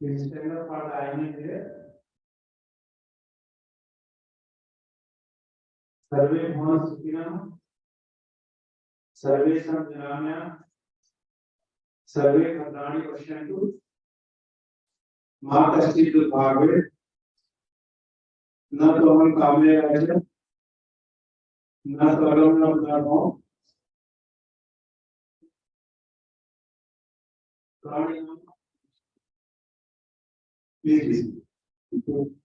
Please stand up for the IMA there. Survey Mohan Sukinam. Survey Samjanamya. Survey Khadrani Pashantu. Mata Stitu Bhagwe. Na to hum kamle raja. Na to alam na udamo. Please. Good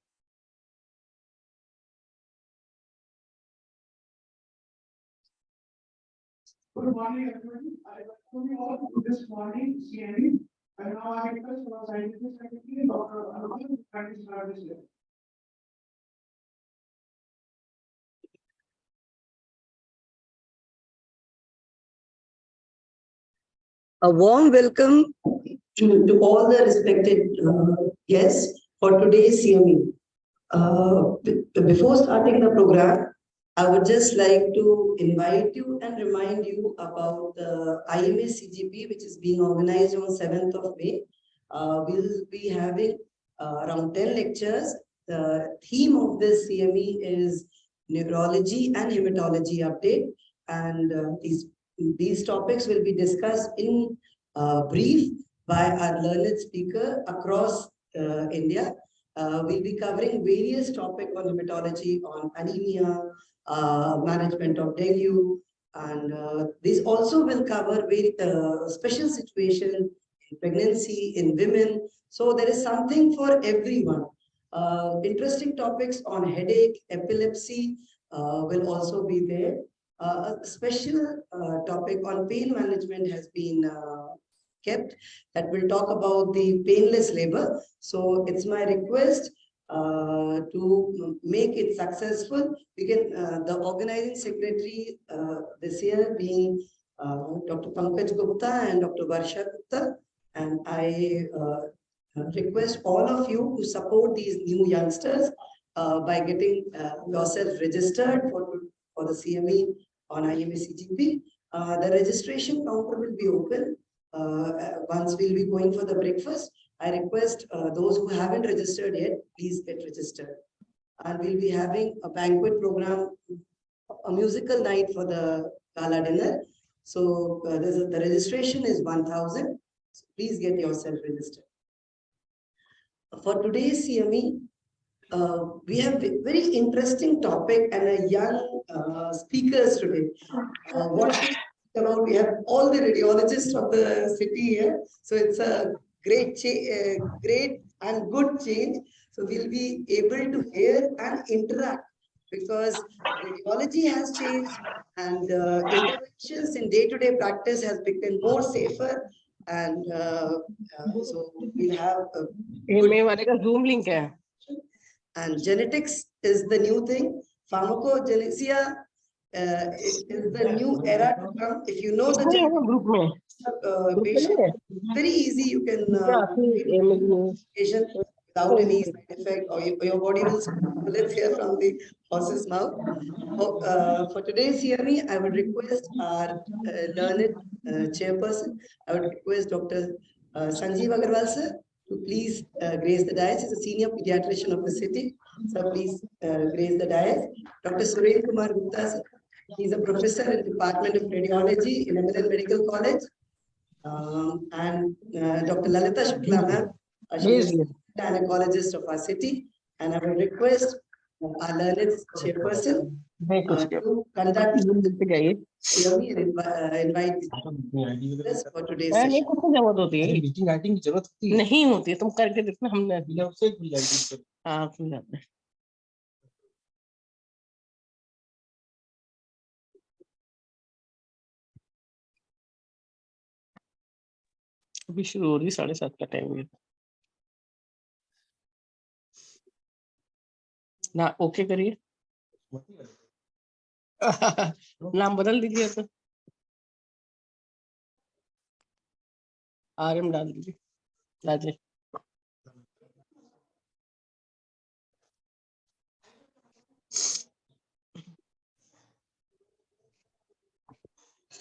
morning, everyone. I welcome you all to this morning CME. And now I request our scientific secretary, Dr. Arvind, to start this day. A warm welcome to all the respected guests for today's CME. Before starting the program, I would just like to invite you and remind you about the IMA CGP, which is being organized on 7th of May. We'll be having around 10 lectures. The theme of this CME is neurology and hematology update, and these topics will be discussed in brief by our learned speaker across India. We'll be covering various topics on hematology, on anemia, management of dengue, and this also will cover very special situation in pregnancy, in women. So there is something for everyone. Interesting topics on headache, epilepsy will also be there. A special topic on pain management has been kept that will talk about the painless labor. So it's my request to make it successful. We can the organizing secretary this year being Dr. Pankaj Gupta and Dr. Varsha Gupta, and I request all of you to support these new youngsters by getting yourself registered for the CME on IMA CGP. The registration counter will be open once we'll be going for the breakfast. I request those who haven't registered yet, please get registered. And we'll be having a banquet program, a musical night for the gala dinner. So the registration is 1,000. So please get yourself registered. For today's CME, we have a very interesting topic and a young speakers today. We have all the radiologists of the city here, so it's a great and good change. So we'll be able to hear and interact because radiology has changed and interventions in day-to-day practice has become more safer, and so we'll have a Zoom link. And genetics is the new thing. Pharmacogenesia is the new era to come. If you know the patient, very easy you can patient without any side effect, or your body will. Let's hear from the horse's mouth. For today's CME, I would request our learned chairperson. I would request Dr. Sanjeev Agarwal sir to please grace the dais. He's a senior pediatrician of the city. So please grace the dais. Dr. Suren Kumar Gupta sir. He's a professor in the Department of Radiology in American Medical College. And Dr. Lalita Shukla ma'am, she is a gynecologist of our city. And I would request our learned chairperson to conduct CME and invite us for today's session. नहीं होती तुम करके देखना हमने हाँ खुल जाता है अभी शुरू हो रही 7:30 का टाइम है ना ओके करिए नाम बदल दीजिए तो RM डाल दीजिए Rajesh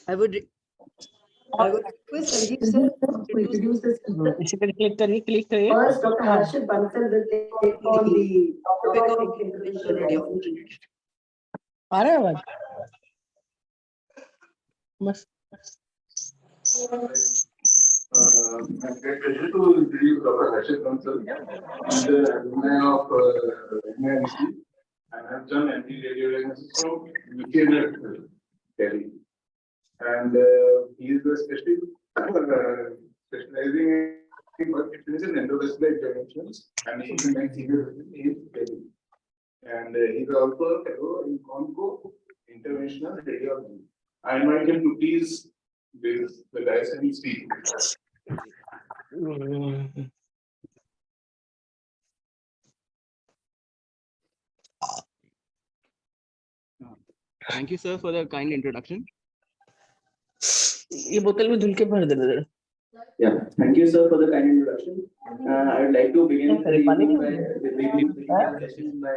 I would I would request Sanjeev sir to introduce the speaker. इसी पर click करिए. First, Dr. Harshit Bansal will take on the topic of interventional radiology. आ रहा है आवाज? बस. I'm very pleasure to introduce Dr. Harshit Bansal. He's the alumni of NIMC and has done MD radiology from UK Delhi. And he is a specializing in work experience in endovascular interventions and in Delhi. And he's also a fellow in Conco Interventional Radiology. I invite him to please with the guys and speak. Thank you, sir, for the kind introduction. ये बोतल में धुल के भर देना जरा. Yeah, thank you, sir, for the kind introduction. I would like to begin the evening by session by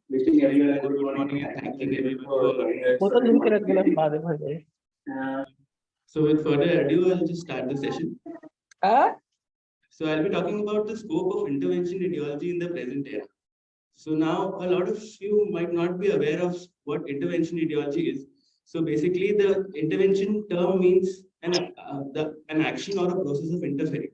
wishing everyone a good morning and thanking everyone for joining us. बोतल धुल के रख देना बाद में भर जाए. So, with further ado, I'll just start the session. हाँ? So, I'll be talking about the scope of intervention radiology in the present era. So, now a lot of you might not be aware of what intervention radiology is. So, basically, the intervention term means an action or a process of interfering.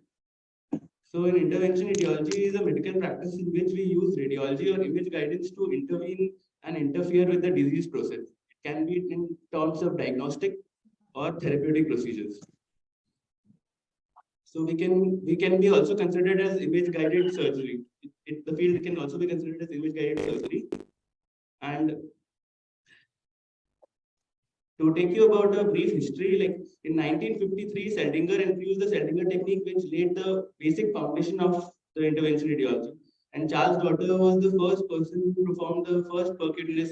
So, in intervention radiology is a medical practice in which we use radiology or image guidance to intervene and interfere with the disease process. It can be in terms of diagnostic or therapeutic procedures. So we can be also considered as image guided surgery. The field can also be considered as image guided surgery. And to take you about a brief history, like in 1953, Seldinger introduced the Seldinger technique, which laid the basic foundation of the intervention radiology. And Charles Dotter was the first person who performed the first percutaneous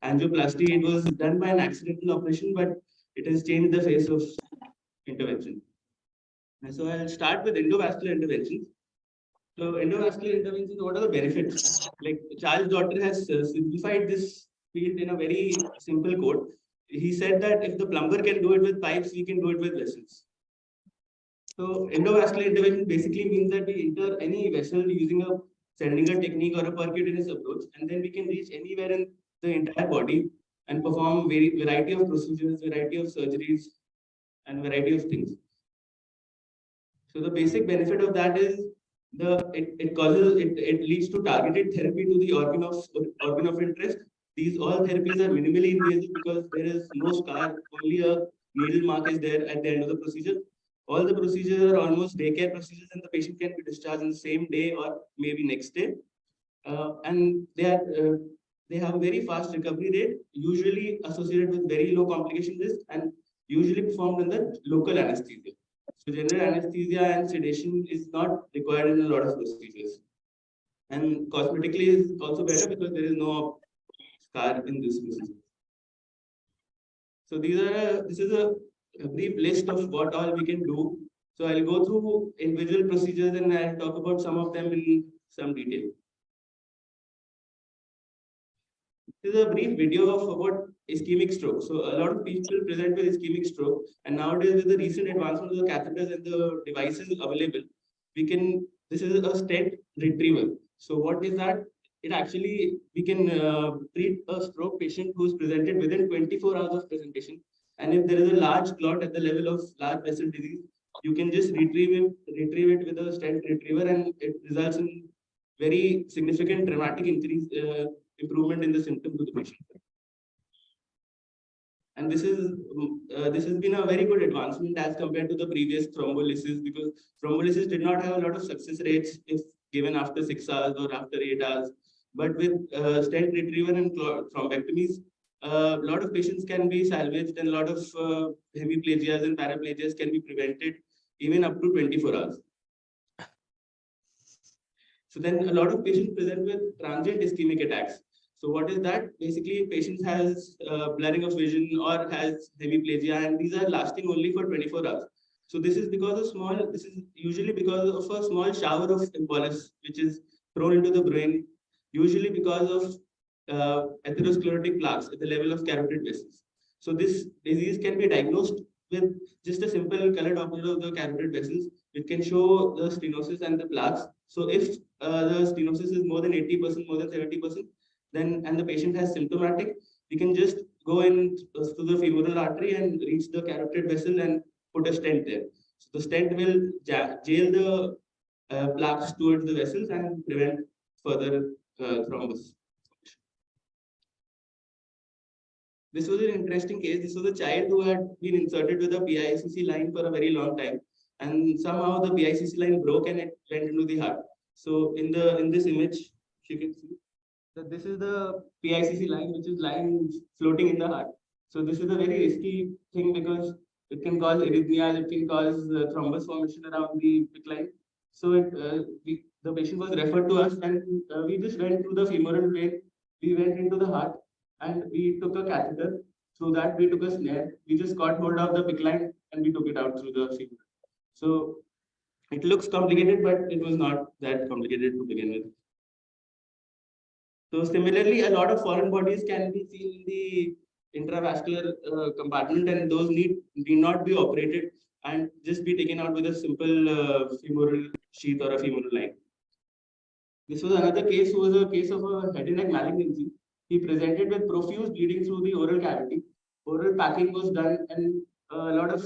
angioplasty. It was done by an accidental operation, but it has changed the face of intervention. And so I'll start with endovascular interventions. So endovascular interventions, what are the benefits? Like Charles Dotter has simplified this field in a very simple code. He said that if the plumber can do it with pipes, we can do it with vessels. So endovascular intervention basically means that we enter any vessel using a Seldinger technique or a percutaneous approach, and then we can reach anywhere in the entire body and perform variety of procedures, variety of surgeries, and variety of things. So the basic benefit of that is it leads to targeted therapy to the organ of interest. These all therapies are minimally invasive because there is no scar, only a needle mark is there at the end of the procedure. All the procedures are almost daycare procedures, and the patient can be discharged in the same day or maybe next day. And they have a very fast recovery rate, usually associated with very low complication risk, and usually performed under local anesthesia. So general anesthesia and sedation is not required in a lot of procedures. And cosmetically is also better because there is no scar in this procedure. So this is a brief list of what all we can do. So I'll go through individual procedures and I'll talk about some of them in some detail. This is a brief video of about ischemic stroke. So a lot of people present with ischemic stroke, and nowadays with the recent advancement of the catheters and the devices available, this is a stent retrieval. So what is that? We can treat a stroke patient who is presented within 24 hours of presentation. And if there is a large clot at the level of large vessel disease, you can just retrieve it with a stent retriever, and it results in very significant dramatic improvement in the symptoms of the patient. And this has been a very good advancement as compared to the previous thrombolysis, because thrombolysis did not have a lot of success rates if given after 6 hours or after 8 hours. But with stent retrieval and thrombectomies, a lot of patients can be salvaged, and a lot of hemiplegias and paraplegias can be prevented even up to 24 hours. So then a lot of patients present with transient ischemic attacks. So what is that? Basically, patient has blurring of vision or has hemiplegia, and these are lasting only for 24 hours. So this is usually because of a small shower of embolus, which is thrown into the brain, usually because of atherosclerotic plaques at the level of carotid vessels. So this disease can be diagnosed with just a simple color Doppler of the carotid vessels, it can show the stenosis and the plaques. So if the stenosis is more than 80%, more than 70%, then and the patient has symptomatic, we can just go in to the femoral artery and reach the carotid vessel and put a stent there. So the stent will jail the plaques towards the vessels and prevent further thrombus. This was an interesting case. This was a child who had been inserted with a PICC line for a very long time, and somehow the PICC line broke and it went into the heart. So in this image, you can see that this is the PICC line, which is lying floating in the heart. So this is a very risky thing because it can cause arrhythmia, it can cause thrombus formation around the PICC line. So the patient was referred to us, and we just went through the femoral vein. We went into the heart, and we took a catheter. Through that, we took a snare. We just got hold of the PICC line and we took it out through the femur. So it looks complicated, but it was not that complicated to begin with. So similarly, a lot of foreign bodies can be seen in the intravascular compartment, and those need not be operated and just be taken out with a simple femoral sheath or a femoral line. This was another case who was a case of a head and neck malignancy. He presented with profuse bleeding through the oral cavity. Oral packing was done, and a lot of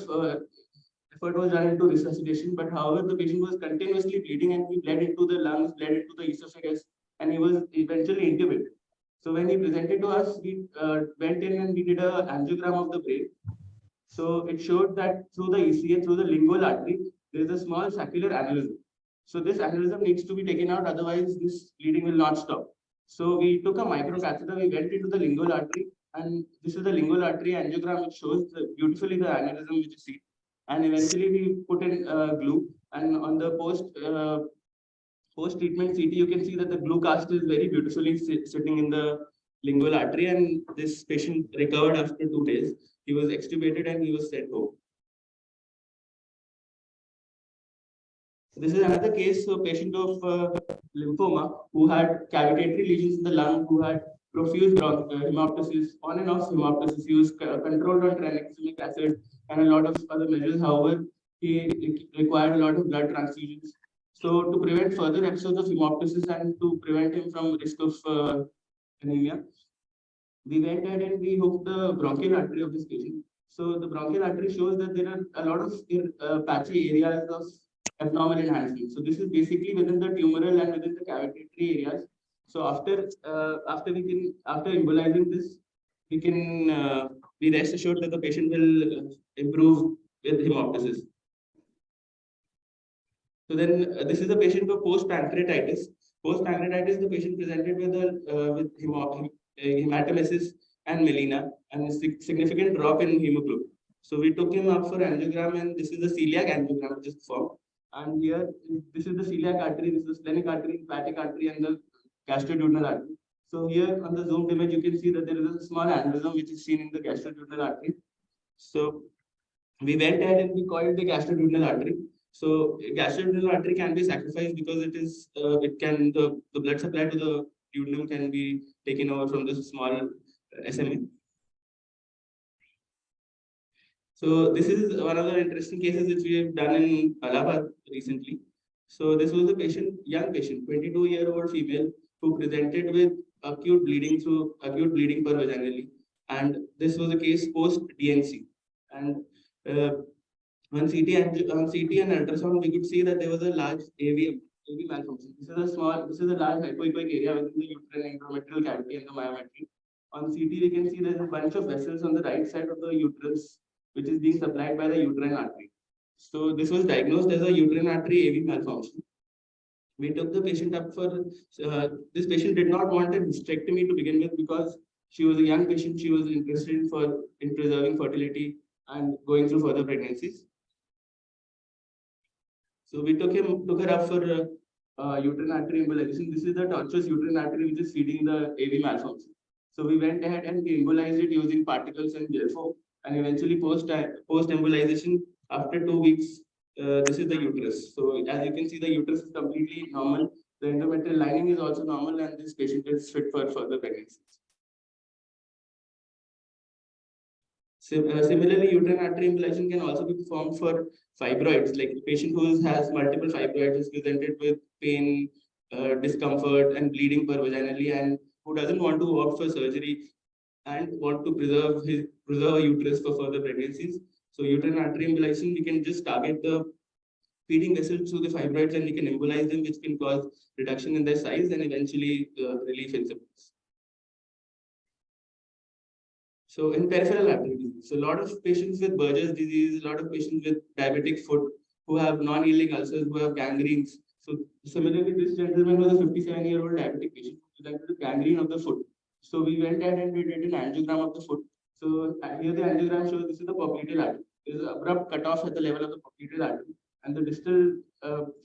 effort was done into resuscitation. But however, the patient was continuously bleeding, and he bled into the lungs, bled into the esophagus, and he was eventually intubated. So when he presented to us, we went in and we did an angiogram of the brain. So it showed that through the ECA, through the lingual artery, there is a small saccular aneurysm. So this aneurysm needs to be taken out, otherwise this bleeding will not stop. So we took a microcatheter, we went into the lingual artery, and this is the lingual artery angiogram, which shows beautifully the aneurysm which you see. And eventually we put in glue, and on the post-treatment CT, you can see that the glue cast is very beautifully sitting in the lingual artery, and this patient recovered after 2 days. He was extubated and he was sent home. This is another case of a patient of lymphoma who had cavitatory lesions in the lung, who had profuse hemoptysis, on and off hemoptysis. He was controlled on tranexamic acid and a lot of other measures. However, he required a lot of blood transfusions. So to prevent further episodes of hemoptysis and to prevent him from risk of anemia, we went ahead and we hooked the bronchial artery of this patient. So the bronchial artery shows that there are a lot of patchy areas of abnormal enhancement. So this is basically within the tumoral and within the cavitatory areas. So after embolizing this, we can be rest assured that the patient will improve with hemoptysis. So then this is a patient for post-pancreatitis. Post-pancreatitis, the patient presented with hematemesis and melena and a significant drop in hemoglobin. So we took him up for angiogram, and this is the celiac angiogram which is performed. And here, this is the celiac artery, this is the splenic artery, hepatic artery, and the gastroduodenal artery. So here on the zoomed image, you can see that there is a small aneurysm which is seen in the gastroduodenal artery. So we went ahead and we called the gastroduodenal artery. So gastroduodenal artery can be sacrificed because the blood supply to the duodenum can be taken over from this small SMA. So this is one of the interesting cases which we have done in Allahabad recently. So this was a young patient, 22-year-old female who presented with acute bleeding per vaginally, and this was a case post DNC. And on CT and ultrasound, we could see that there was a large AV malfunction. This is a large hypoechoic area within the uterine endometrial cavity and the myometry. On CT, we can see there's a bunch of vessels on the right side of the uterus, which is being supplied by the uterine artery. So this was diagnosed as a uterine artery AV malfunction. We took the patient up for, this patient did not want a hysterectomy to begin with because she was a young patient. She was interested in preserving fertility and going through further pregnancies. So we took her up for uterine artery embolization. This is the tortuous uterine artery which is feeding the AV malfunction. So we went ahead and we embolized it using particles and gel foam, and eventually post embolization after 2 weeks, this is the uterus. So as you can see, the uterus is completely normal. The endometrial lining is also normal, and this patient is fit for further pregnancies. Similarly, uterine artery embolization can also be performed for fibroids, like the patient who has multiple fibroids is presented with pain, discomfort, and bleeding per vaginally, and who doesn't want to opt for surgery and want to preserve a uterus for further pregnancies. So uterine artery embolization, we can just target the feeding vessels through the fibroids and we can embolize them, which can cause reduction in their size and eventually relief in symptoms. So in peripheral artery disease, so a lot of patients with Buerger's disease, a lot of patients with diabetic foot who have non-healing ulcers, who have gangrenes. So similarly, this gentleman was a 57-year-old diabetic patient who presented with gangrene of the foot. So we went ahead and we did an angiogram of the foot. So here the angiogram shows this is the popliteal artery. There is an abrupt cutoff at the level of the popliteal artery, and the distal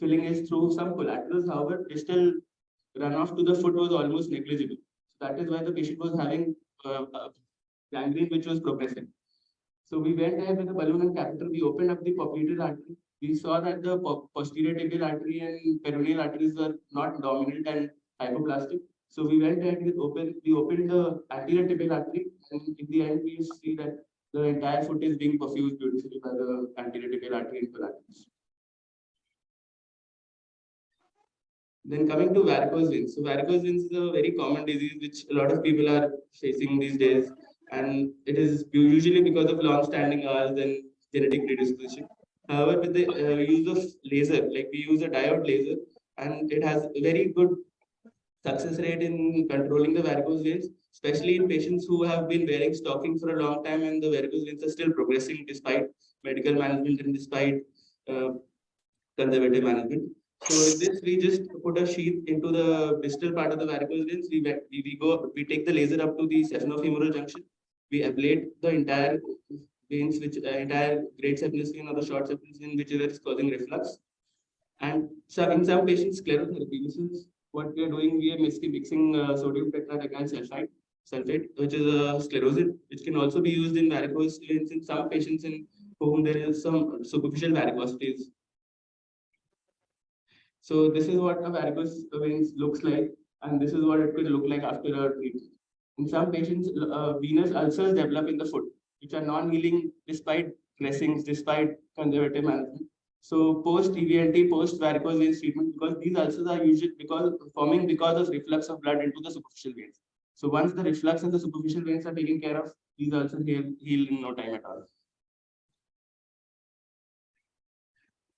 filling is through some collaterals. However, distal runoff to the foot was almost negligible. So that is why the patient was having gangrene which was progressing. So we went ahead with the balloon and catheter. We opened up the popliteal artery. We saw that the posterior tibial artery and peroneal arteries were not dominant and hypoplastic. So we went ahead with we opened the anterior tibial artery, and in the end we see that the entire foot is being perfused beautifully by the anterior tibial artery and collaterals. Then coming to varicose veins. So varicose veins is a very common disease which a lot of people are facing these days, and it is usually because of long-standing hours and genetic predisposition. However, with the use of laser, like we use a diode laser, and it has a very good success rate in controlling the varicose veins, especially in patients who have been wearing stocking for a long time and the varicose veins are still progressing despite medical management and despite conservative management. So with this, we just put a sheath into the distal part of the varicose veins. We take the laser up to the sephnofemoral junction. We ablate the entire veins, which entire great septal vein or the short septal vein, which is causing reflux. And so in some patients, sclerotherapy. This is what we are doing. We are mixing sodium tetradecyl sulfate, which is a sclerosant, which can also be used in varicose veins in some patients in whom there is some superficial varicosities. So this is what a varicose veins looks like, and this is what it could look like after a treatment. In some patients, venous ulcers develop in the foot, which are non-healing despite dressings, despite conservative management. So post EVLT, post varicose veins treatment, because these ulcers are usually forming because of reflux of blood into the superficial veins. So once the reflux and the superficial veins are taken care of, these ulcers heal in no time at all.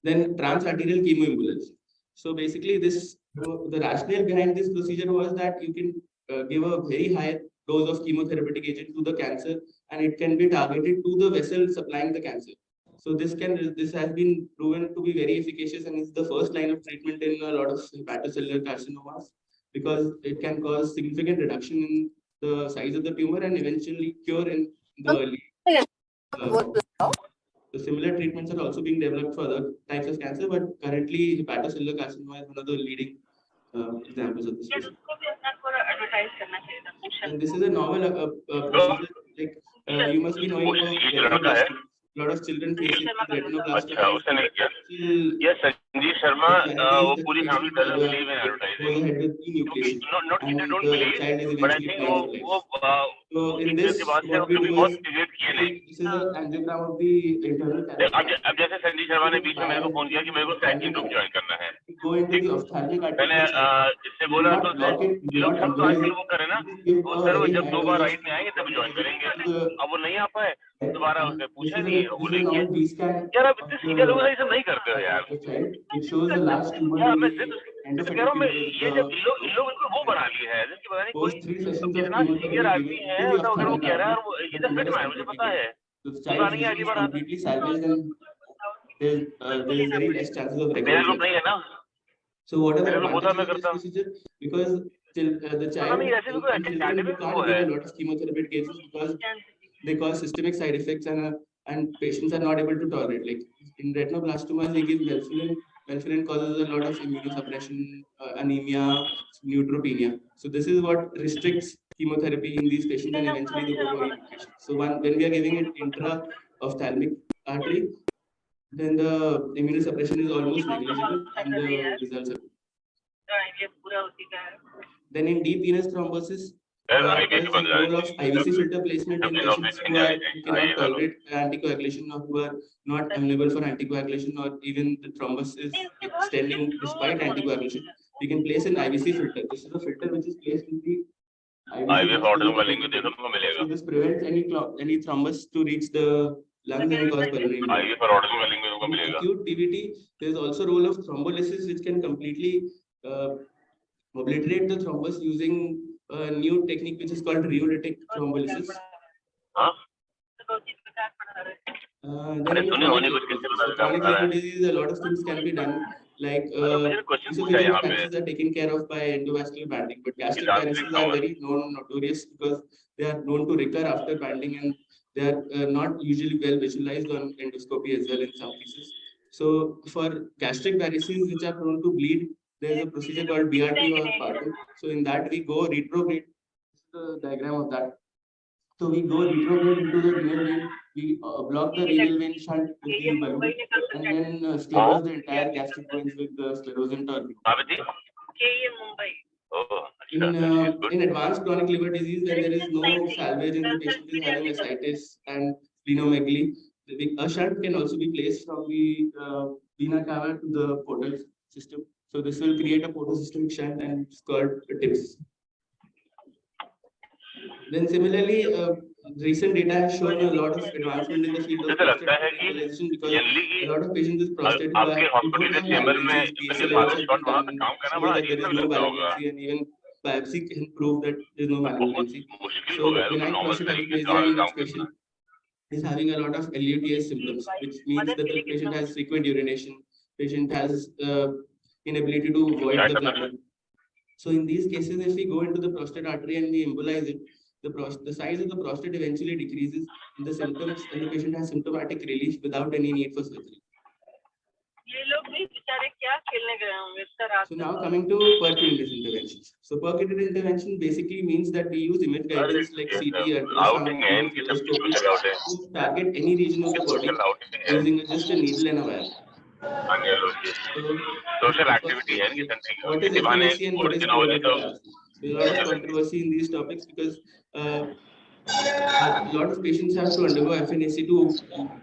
Then transarterial chemoembolization. So basically, the rationale behind this procedure was that you can give a very high dose of chemotherapeutic agent to the cancer, and it can be targeted to the vessel supplying the cancer. So this has been proven to be very efficacious and is the first line of treatment in a lot of hepatocellular carcinomas, because it can cause significant reduction in the size of the tumor and eventually cure in the early. So similar treatments are also being developed for other types of cancer, but currently hepatocellular carcinoma is one of the leading examples of this. And this is a novel procedure. Like you must be knowing about retinoplasty. A lot of children facing retinoplasty. Yes, Sanjeev Sharma, पूरी family doesn't believe in advertising. Not they don't believe, but I think So in this, what we do is, this is an angiogram of the internal canal. अब जैसे संजीव शर्मा ने बीच में मेरे को phone किया कि मेरे को स्टैटिन ग्रुप ज्वाइन करना है. Go into the ophthalmic artery. मैंने इससे बोला तो लोग सब तो आजकल वो करे ना, वो सर वो जब 2 बार राइट में आएंगे तब ज्वाइन करेंगे. अब वो नहीं आ पाए, दोबारा उससे पूछा नहीं, वो बोले यार आप इतने सीरियल हो गए, सब नहीं करते हो यार. It shows the last tumor. मैं कह रहा हूँ, ये जब इन लोग इनको वो बना लिए है, जिसकी पता नहीं कोई कितना सीनियर आदमी है, अगर वो कह रहा है ये तो फिट है, मुझे पता है. पता नहीं अगली बार completely salvaged and there is very less chances of recovery. मेरे ग्रुप नहीं है ना. So whatever advantage of this procedure, because the child and children who can't give a lot of chemotherapy cases because they cause systemic side effects and patients are not able to tolerate. Like in retinoblastomas, they give melphalan. Melphalan causes a lot of immunosuppression, anemia, neutropenia. So this is what restricts chemotherapy in these patients and eventually the overall patients. So when we are giving it intra-ophthalmic artery, then the immunosuppression is almost negligible and the results are good. Then in deep venous thrombosis, IVF there's a role of IVC filter placement in patients who cannot tolerate anticoagulation or who are not amenable for anticoagulation, or even the thrombus is extending despite anticoagulation. We can place an IVC filter. This is a filter which is placed in the IVF order में link देखने को मिलेगा. So this prevents any thrombus to reach the lungs and cause pulmonary embolism. IVF order में link देखने को मिलेगा. Acute TVT, there is also role of thrombolysis, which can completely obliterate the thrombus using a new technique which is called rheolytic thrombolysis. Then in chronic liver disease, a lot of things can be done. Like esophageal varices are taken care of by endovascular banding, but gastric varices are very notorious because they are known to recur after banding, and they are not usually well visualized on endoscopy as well in some cases. So for gastric varices which are prone to bleed, there is a procedure called BRT or Parto. So in that we go retrograde. This is the diagram of that. So we go retrograde into the renal vein. We block the renal vein shunt with the balloon, and then sclerose the entire gastric veins with the sclerosant or in advanced chronic liver disease, when there is no salvage and the patient is having ascites and splenomegaly, a shunt can also be placed from the vena cava to the portal system. So this will create a portosystemic shunt and skirt tips. Then similarly, recent data has shown a lot of advancement in the field of prostate embolization because a lot of patients with prostate who have show that there is no malignancy, and even biopsy can prove that there is no malignancy. So benign prostate hyperplasia in this patient is having a lot of LUTS symptoms, which means that the patient has frequent urination, patient has inability to void the bladder. So in these cases, if we go into the prostate artery and we embolize it, the size of the prostate eventually decreases in the symptoms, and the patient has symptomatic relief without any need for surgery. So now coming to percutaneous interventions. So percutaneous intervention basically means that we use image guidance like CT, ultrasound, and fluoroscopy to target any region of the body using just a needle and a wire. Social activity है कि what is FNAC and what is correlative biopsy? There's a lot of controversy in these topics because a lot of patients have to undergo FNAC to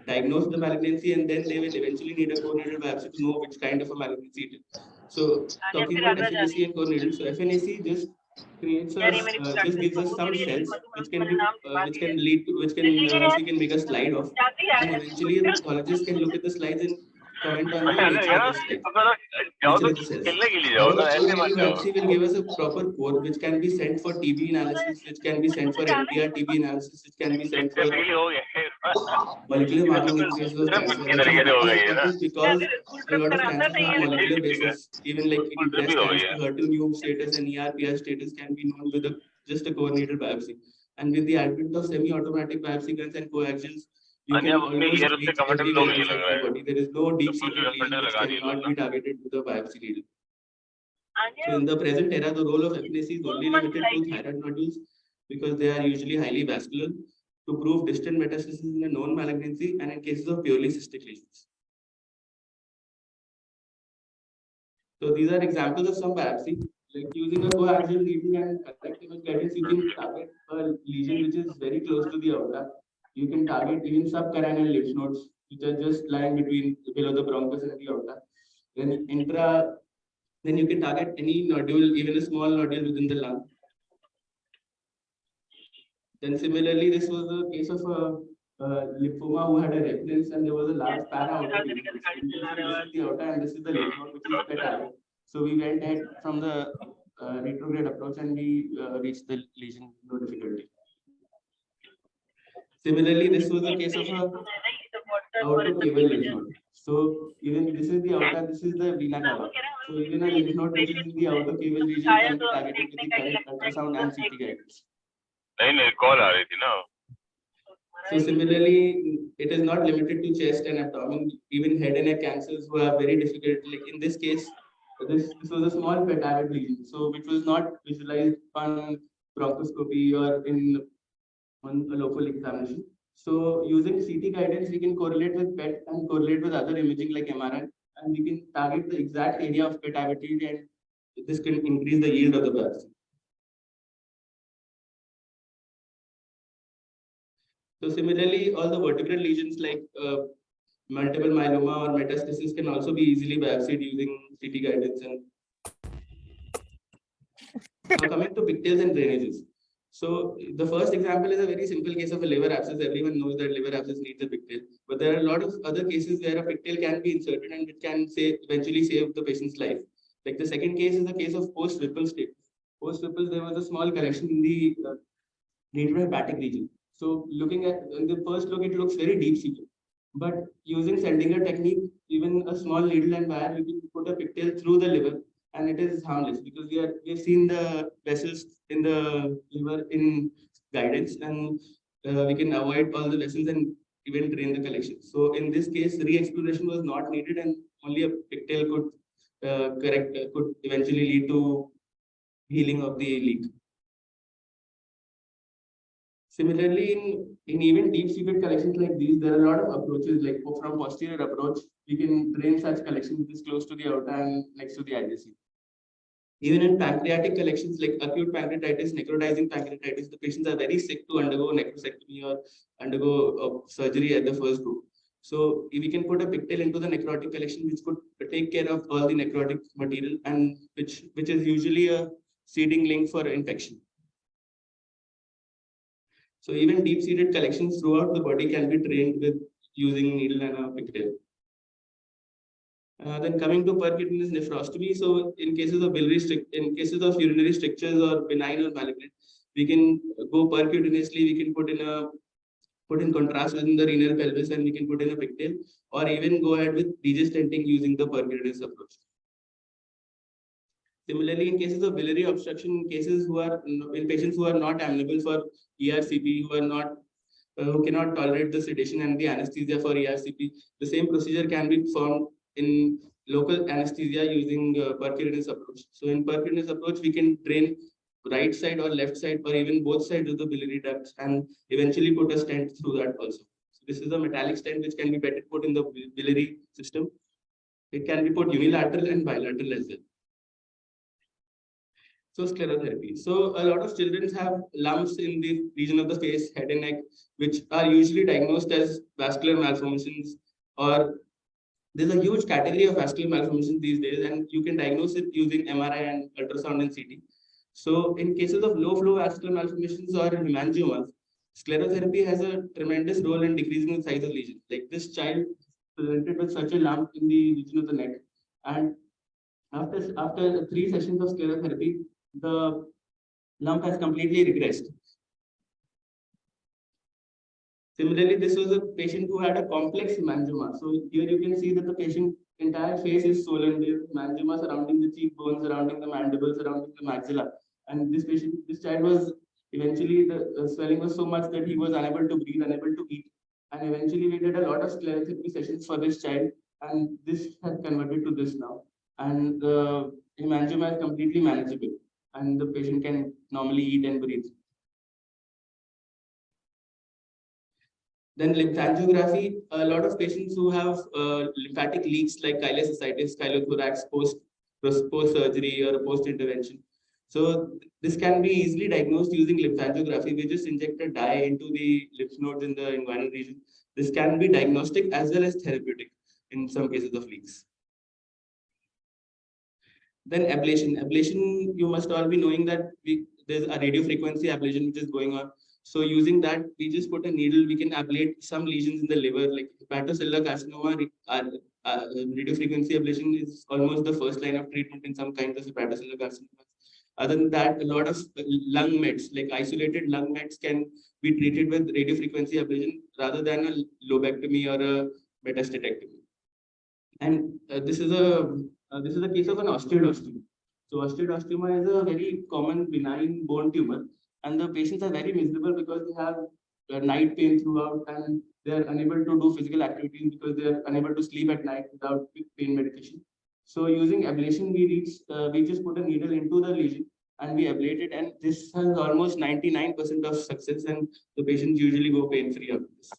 diagnose the malignancy, and then they will eventually need a core needle biopsy to know which kind of a malignancy it is. So talking about FNAC and core needle, so FNAC just creates just gives us some cells which can lead to which we can make a slide of, and eventually the pathologist can look at the slides and comment on the nature of the slide. Biopsy will give us a proper code which can be sent for TB analysis, which can be sent for MDR TB analysis, which can be sent for molecular marking in cases of cancer. Because a lot of cancers have molecular basis, even like breast cancer, HER2 status and ER/PR status can be known with just a core needle biopsy. And with the advent of semi-automatic biopsy guns and coaxials, you can almost reach everywhere inside the body. There is no deep-seated lesion which cannot be targeted with a biopsy needle. So in the present era, the role of FNAC is only limited to thyroid nodules because they are usually highly vascular, to prove distant metastasis in a known malignancy and in cases of purely cystic lesions. So these are examples of some biopsy. Like using a coaxial needle and correct image guidance, you can target a lesion which is very close to the aorta. You can target even subcardial lymph nodes, which are just lying below the bronchus and the aorta. Then you can target any nodule, even a small nodule within the lung. Then similarly, this was a case of a lymphoma who had a recurrence, and there was a large para-aortic lesion. This is the aorta and this is the lymph node, which is petale. So we went ahead from the retrograde approach and we reached the lesion no difficulty. Similarly, this was a case of a aortocaval lymph node. So even this is the aorta, this is the vena cava. So even a lymph node which is in the aortocaval region can be targeted with the correct ultrasound and CT guidance. So similarly, it is not limited to chest and abdomen, even head and neck cancers who are very difficult. Like in this case, this was a small petale lesion, so which was not visualized on bronchoscopy or on a local examination. So using CT guidance, we can correlate with PET and correlate with other imaging like MRI, and we can target the exact area of petavity, and this can increase the yield of the biopsy. So similarly, all the vertebral lesions like multiple myeloma or metastasis can also be easily biopsied using CT guidance. And now coming to pigtails and drainages. So the first example is a very simple case of a liver abscess. Everyone knows that liver abscess needs a pigtail, but there are a lot of other cases where a pigtail can be inserted and it can eventually save the patient's life. Like the second case is the case of post-Whipple state. Post-Whipple, there was a small correction in the retrohepatic region. So looking at in the first look, it looks very deep-seated. But using Seldinger technique, even a small needle and wire, we can put a pigtail through the liver, and it is harmless because we've seen the vessels in the liver in guidance, and we can avoid all the vessels and even drain the collection. So in this case, re-exploration was not needed, and only a pigtail could eventually lead to healing of the leak. Similarly, in even deep-seated collections like these, there are a lot of approaches. Like from posterior approach, we can drain such collections which is close to the aorta and next to the IJC. Even in pancreatic collections like acute pancreatitis, necrotizing pancreatitis, the patients are very sick to undergo necrosectomy or undergo surgery at the first go. So we can put a pigtail into the necrotic collection, which could take care of all the necrotic material, and which is usually a seeding link for infection. So even deep-seated collections throughout the body can be drained with using needle and a pigtail. Then coming to percutaneous nephrostomy, so in cases of urinary strictures or benign or malignant, we can go percutaneously. We can put in contrast within the renal pelvis, and we can put in a pigtail, or even go ahead with degestenting using the percutaneous approach. Similarly, in cases of biliary obstruction, in patients who are not amenable for ERCP, who cannot tolerate the sedation and the anesthesia for ERCP, the same procedure can be performed in local anesthesia using percutaneous approach. So in percutaneous approach, we can drain right side or left side or even both sides of the biliary ducts and eventually put a stent through that also. So this is a metallic stent which can be better put in the biliary system. It can be put unilateral and bilateral as well. So sclerotherapy. So a lot of children have lumps in the region of the face, head and neck, which are usually diagnosed as vascular malformations, or there's a huge category of vascular malformations these days, and you can diagnose it using MRI and ultrasound and CT. So in cases of low flow vascular malformations or hemangiomas, sclerotherapy has a tremendous role in decreasing the size of lesion. Like this child presented with such a lump in the region of the neck, and after 3 sessions of sclerotherapy, the lump has completely regressed. Similarly, this was a patient who had a complex hemangioma. So here you can see that the patient's entire face is swollen. There is hemangioma surrounding the cheekbone, surrounding the mandible, surrounding the maxilla. And this child was eventually, the swelling was so much that he was unable to breathe, unable to eat. And eventually we did a lot of sclerotherapy sessions for this child. And this has converted to this now. And the hemangioma is completely manageable. And the patient can normally eat and breathe. Then lymphangiography, a lot of patients who have lymphatic leaks like chylomicrosis, chylothorax post-surgery or post-intervention. So this can be easily diagnosed using lymphangiography. We just inject a dye into the lymph nodes in the inguinal region. This can be diagnostic as well as therapeutic in some cases of leaks. Then ablation. Ablation, you must all be knowing that there's a radiofrequency ablation which is going on. So using that, we just put a needle, we can ablate some lesions in the liver, like hepatocellular carcinoma. Radiofrequency ablation is almost the first line of treatment in some kinds of hepatocellular carcinoma. Other than that, a lot of lung meds, like isolated lung meds, can be treated with radiofrequency ablation rather than a lobectomy or a metastatectomy. And this is a case of an osteoidostoma. So osteoidostoma is a very common benign bone tumor, and the patients are very miserable because they have night pain throughout, and they are unable to do physical activities because they are unable to sleep at night without pain medication. So using ablation, we just put a needle into the lesion and we ablate it, and this has almost 99% of success, and the patients usually go pain-free after this.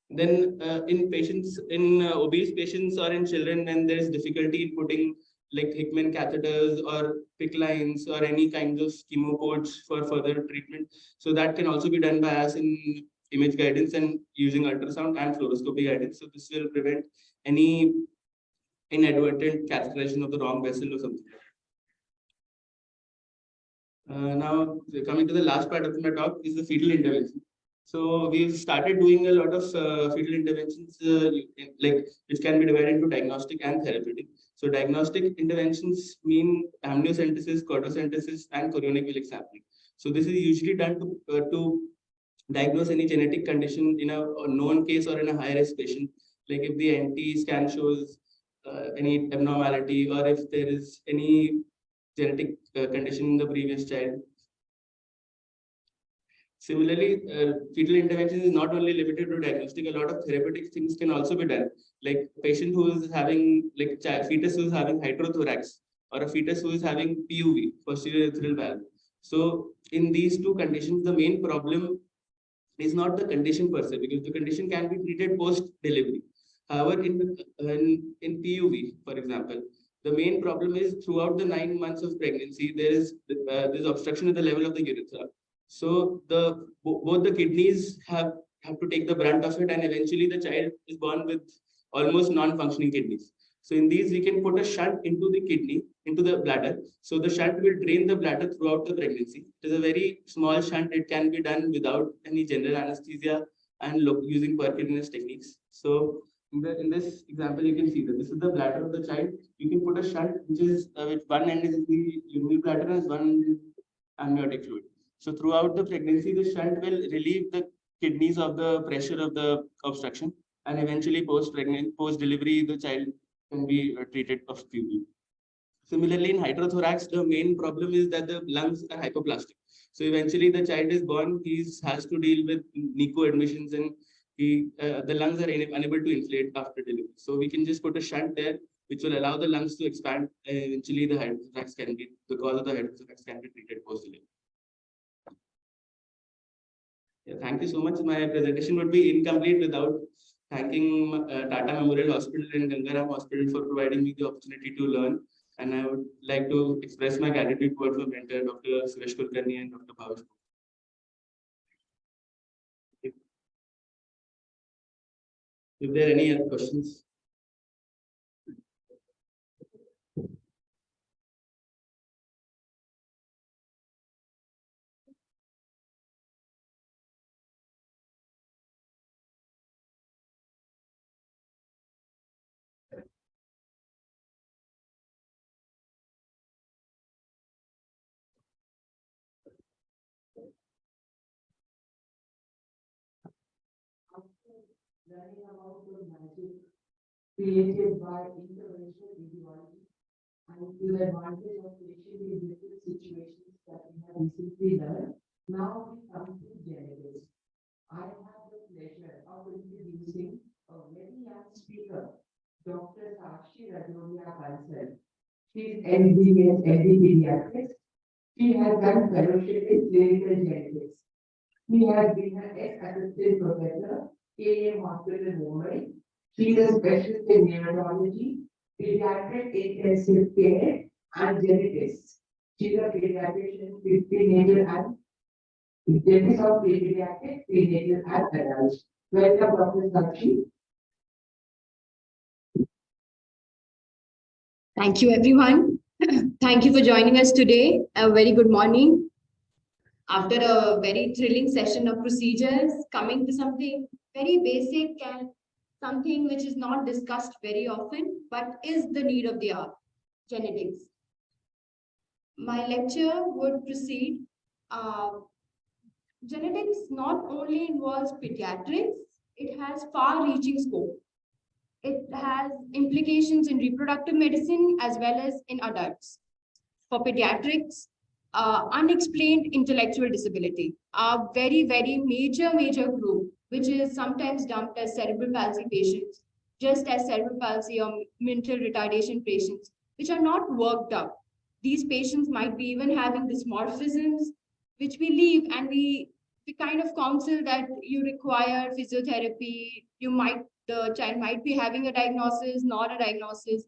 Then in obese patients or in children, when there is difficulty in putting like Hickman catheters or PICC lines or any kinds of chemoports for further treatment. So that can also be done by us in image guidance and using ultrasound and fluoroscopy guidance. So this will prevent any inadvertent catheterization of the wrong vessel or something. Now, coming to the last part of my talk is the fetal intervention. So we've started doing a lot of fetal interventions, like which can be divided into diagnostic and therapeutic. So diagnostic interventions mean amniocentesis, cordocentesis, and chorionic villus sampling. So this is usually done to diagnose any genetic condition in a known case or in a high risk patient. Like if the NT scan shows any abnormality, or if there is any genetic condition in the previous child. Similarly, fetal intervention is not only limited to diagnostic, a lot of therapeutic things can also be done. Like a patient who is having, like fetus who is having hydrothorax, or a fetus who is having PUV, posterior urethral valve. So in these two conditions, the main problem is not the condition per se, because the condition can be treated post-delivery. However, in PUV, for example, the main problem is throughout the 9 months of pregnancy, there is this obstruction at the level of the urethra. So both the kidneys have to take the brunt of it, and eventually the child is born with almost non-functioning kidneys. So in these, we can put a shunt into the kidney, into the bladder. So the shunt will drain the bladder throughout the pregnancy. It is a very small shunt. It can be done without any general anesthesia and using percutaneous techniques. So in this example, you can see that this is the bladder of the child. You can put a shunt, which is which one end is in the urinary bladder and one end is amniotic fluid. So throughout the pregnancy, the shunt will relieve the kidneys of the pressure of the obstruction, and eventually post-delivery, the child can be treated of PUV. Similarly, in hydrothorax, the main problem is that the lungs are hypoplastic. So eventually, the child is born, he has to deal with NICU admissions, and the lungs are unable to inflate after delivery. So we can just put a shunt there, which will allow the lungs to expand. And eventually, the hydrothorax can be, the cause of the hydrothorax can be treated post-delivery. Yeah, thank you so much. My presentation would be incomplete without thanking Tata Memorial Hospital and Gangaram Hospital for providing me the opportunity to learn. And I would like to express my gratitude towards my mentor, Dr. Suresh Kulkarni and Dr. Bhavesh. If there are any other questions. Learning about the magic created by interventional radiology and to the advantage of patient in different situations that we have recently learned. Now we come to genetics. I have the pleasure of introducing a very young speaker, Dr. Sakshi Rajoria Bansal. She is MD and MD Pediatrics. She has done fellowship in clinical genetics. She has been an ex-assistant professor in Hospital in Mumbai. She is a specialist in neonatology, pediatric intensive care, and genetics. She is a pediatrician, prenatal and dentist of pediatric, prenatal, and adults. Welcome, Dr. Sakshi. Thank you, everyone. Thank you for joining us today. A very good morning. After a very thrilling session of procedures, coming to something very basic and something which is not discussed very often, but is the need of the hour, genetics. My lecture would proceed. Genetics not only involves pediatrics, it has far-reaching scope. It has implications in reproductive medicine as well as in adults. For pediatrics, unexplained intellectual disability, a very, very major group, which is sometimes dumped as cerebral palsy patients, just as cerebral palsy or mental retardation patients, which are not worked up. These patients might be even having dysmorphisms, which we leave and we kind of counsel that you require physiotherapy, the child might be having a diagnosis, not a diagnosis.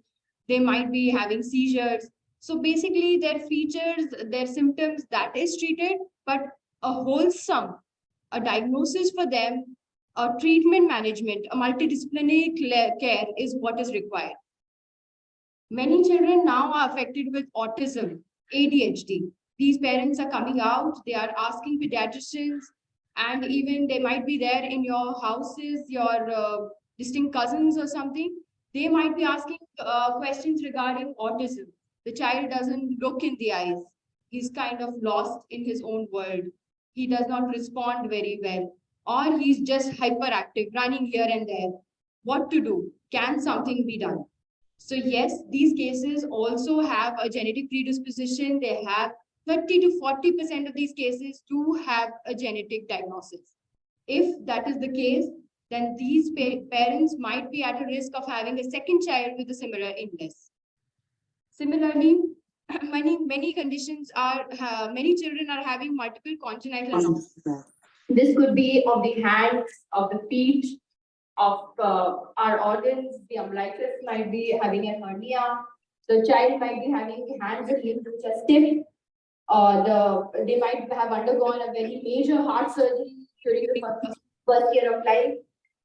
They might be having seizures. So basically their features, their symptoms, that is treated, but a wholesome, a diagnosis for them, a treatment management, a multidisciplinary care is what is required. Many children now are affected with autism, ADHD. These parents are coming out, they are asking pediatricians, and even they might be there in your houses, your distinct cousins or something. They might be asking questions regarding autism. The child doesn't look in the eyes. He's kind of lost in his own world. He does not respond very well, or he's just hyperactive, running here and there. What to do? Can something be done? So yes, these cases also have a genetic predisposition. They have 30 to 40% of these cases do have a genetic diagnosis. If that is the case, then these parents might be at a risk of having a second child with a similar illness. Similarly, many conditions are, many children are having multiple congenital anomalies. This could be of the hands, of the feet, of our organs. The umbilicus might be having a hernia. The child might be having hands and limbs which are stiff. They might have undergone a very major heart surgery during the first year of life.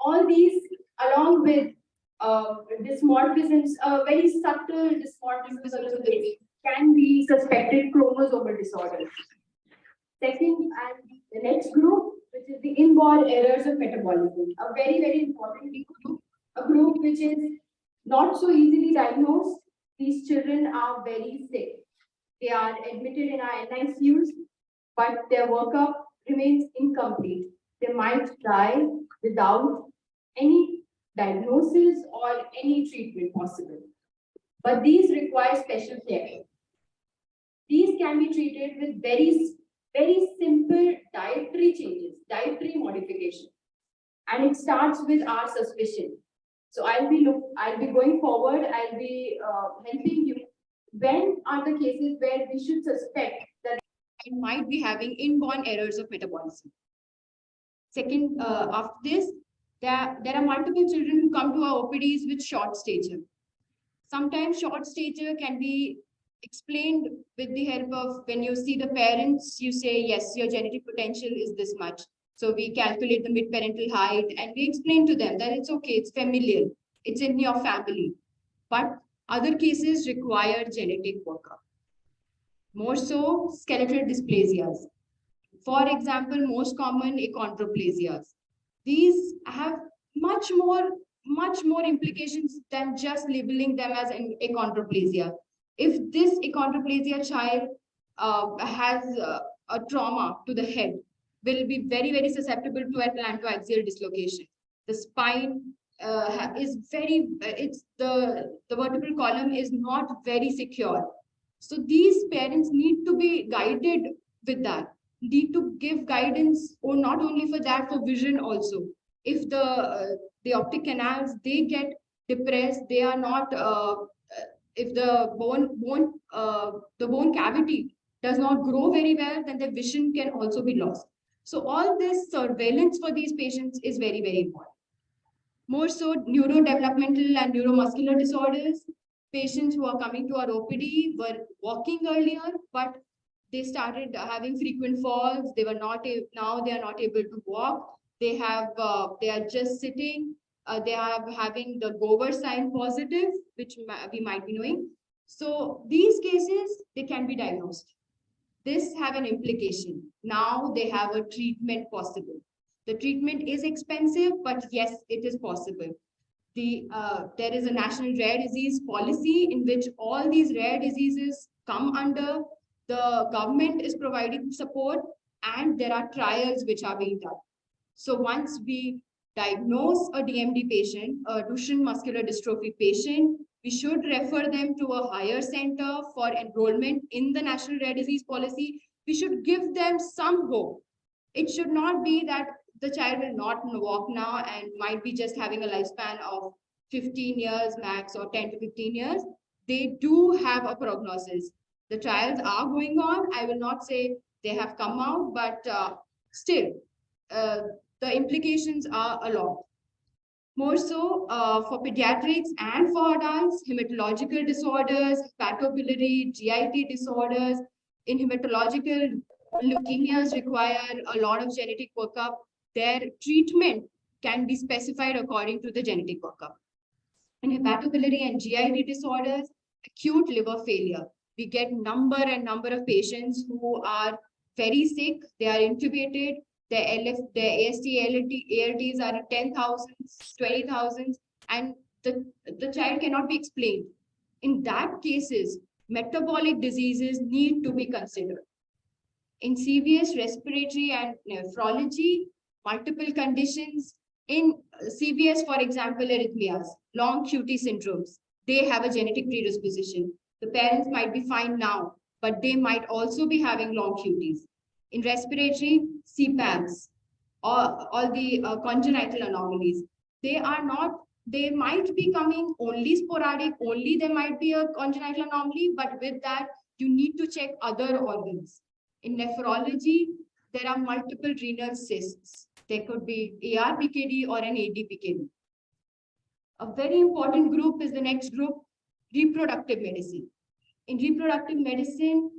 All these, along with dysmorphisms, very subtle dysmorphisms of the baby, can be suspected chromosomal disorders. Second, and the next group, which is the inborn errors of metabolism, a very, very important group, a group which is not so easily diagnosed. These children are very sick. They are admitted in our NICUs, but their workup remains incomplete. They might die without any diagnosis or any treatment possible. But these require special care. These can be treated with very simple dietary changes, dietary modification. And it starts with our suspicion. So I'll be going forward, I'll be helping you. When are the cases where we should suspect that it might be having inborn errors of metabolism? Second, after this, there are multiple children who come to our OPDs with short stature. Sometimes short stature can be explained with the help of, when you see the parents, you say, yes, your genetic potential is this much. So we calculate the mid-parental height and we explain to them that it's okay, it's familial, it's in your family. But other cases require genetic workup. More so, skeletal dysplasias. For example, most common achondroplasias. These have much more implications than just labeling them as an achondroplasia. If this achondroplasia child has a trauma to the head, will be very, very susceptible to atlantoaxial dislocation. The spine is very, the vertebral column is not very secure. So these parents need to be guided with that, need to give guidance, or not only for that, for vision also. If the optic canals, they get depressed, they are not, if the bone cavity does not grow very well, then the vision can also be lost. So all this surveillance for these patients is very, very important. More so, neurodevelopmental and neuromuscular disorders. Patients who are coming to our OPD were walking earlier, but they started having frequent falls. They were not, now they are not able to walk. They are just sitting. They are having the Gover sign positive, which we might be knowing. So these cases, they can be diagnosed. This have an implication. Now they have a treatment possible. The treatment is expensive, but yes, it is possible. There is a national rare disease policy in which all these rare diseases come under. The government is providing support, and there are trials which are being done. So once we diagnose a DMD patient, a Duchenne muscular dystrophy patient, we should refer them to a higher center for enrollment in the national rare disease policy. We should give them some hope. It should not be that the child will not walk now and might be just having a lifespan of 15 years max or 10 to 15 years. They do have a prognosis. The trials are going on. I will not say they have come out, but still, the implications are a lot. More so for pediatrics and for adults, hematological disorders, hepatobiliary, GIT disorders. In hematological, leukemias require a lot of genetic workup. Their treatment can be specified according to the genetic workup. In hepatobiliary and GIT disorders, acute liver failure. We get number of patients who are very sick. They are intubated. Their AST, ALTs are in 10,000s, 20,000s, and the child cannot be explained. In that cases, metabolic diseases need to be considered. In CVS, respiratory and nephrology, multiple conditions. In CVS, for example, arrhythmias, long QT syndromes, they have a genetic predisposition. The parents might be fine now, but they might also be having long QTs. In respiratory, CPAPs, all the congenital anomalies, they might be coming only sporadic, only there might be a congenital anomaly, but with that, you need to check other organs. In nephrology, there are multiple renal cysts. There could be ARPKD or an ADPKD. A very important group is the next group, reproductive medicine. In reproductive medicine,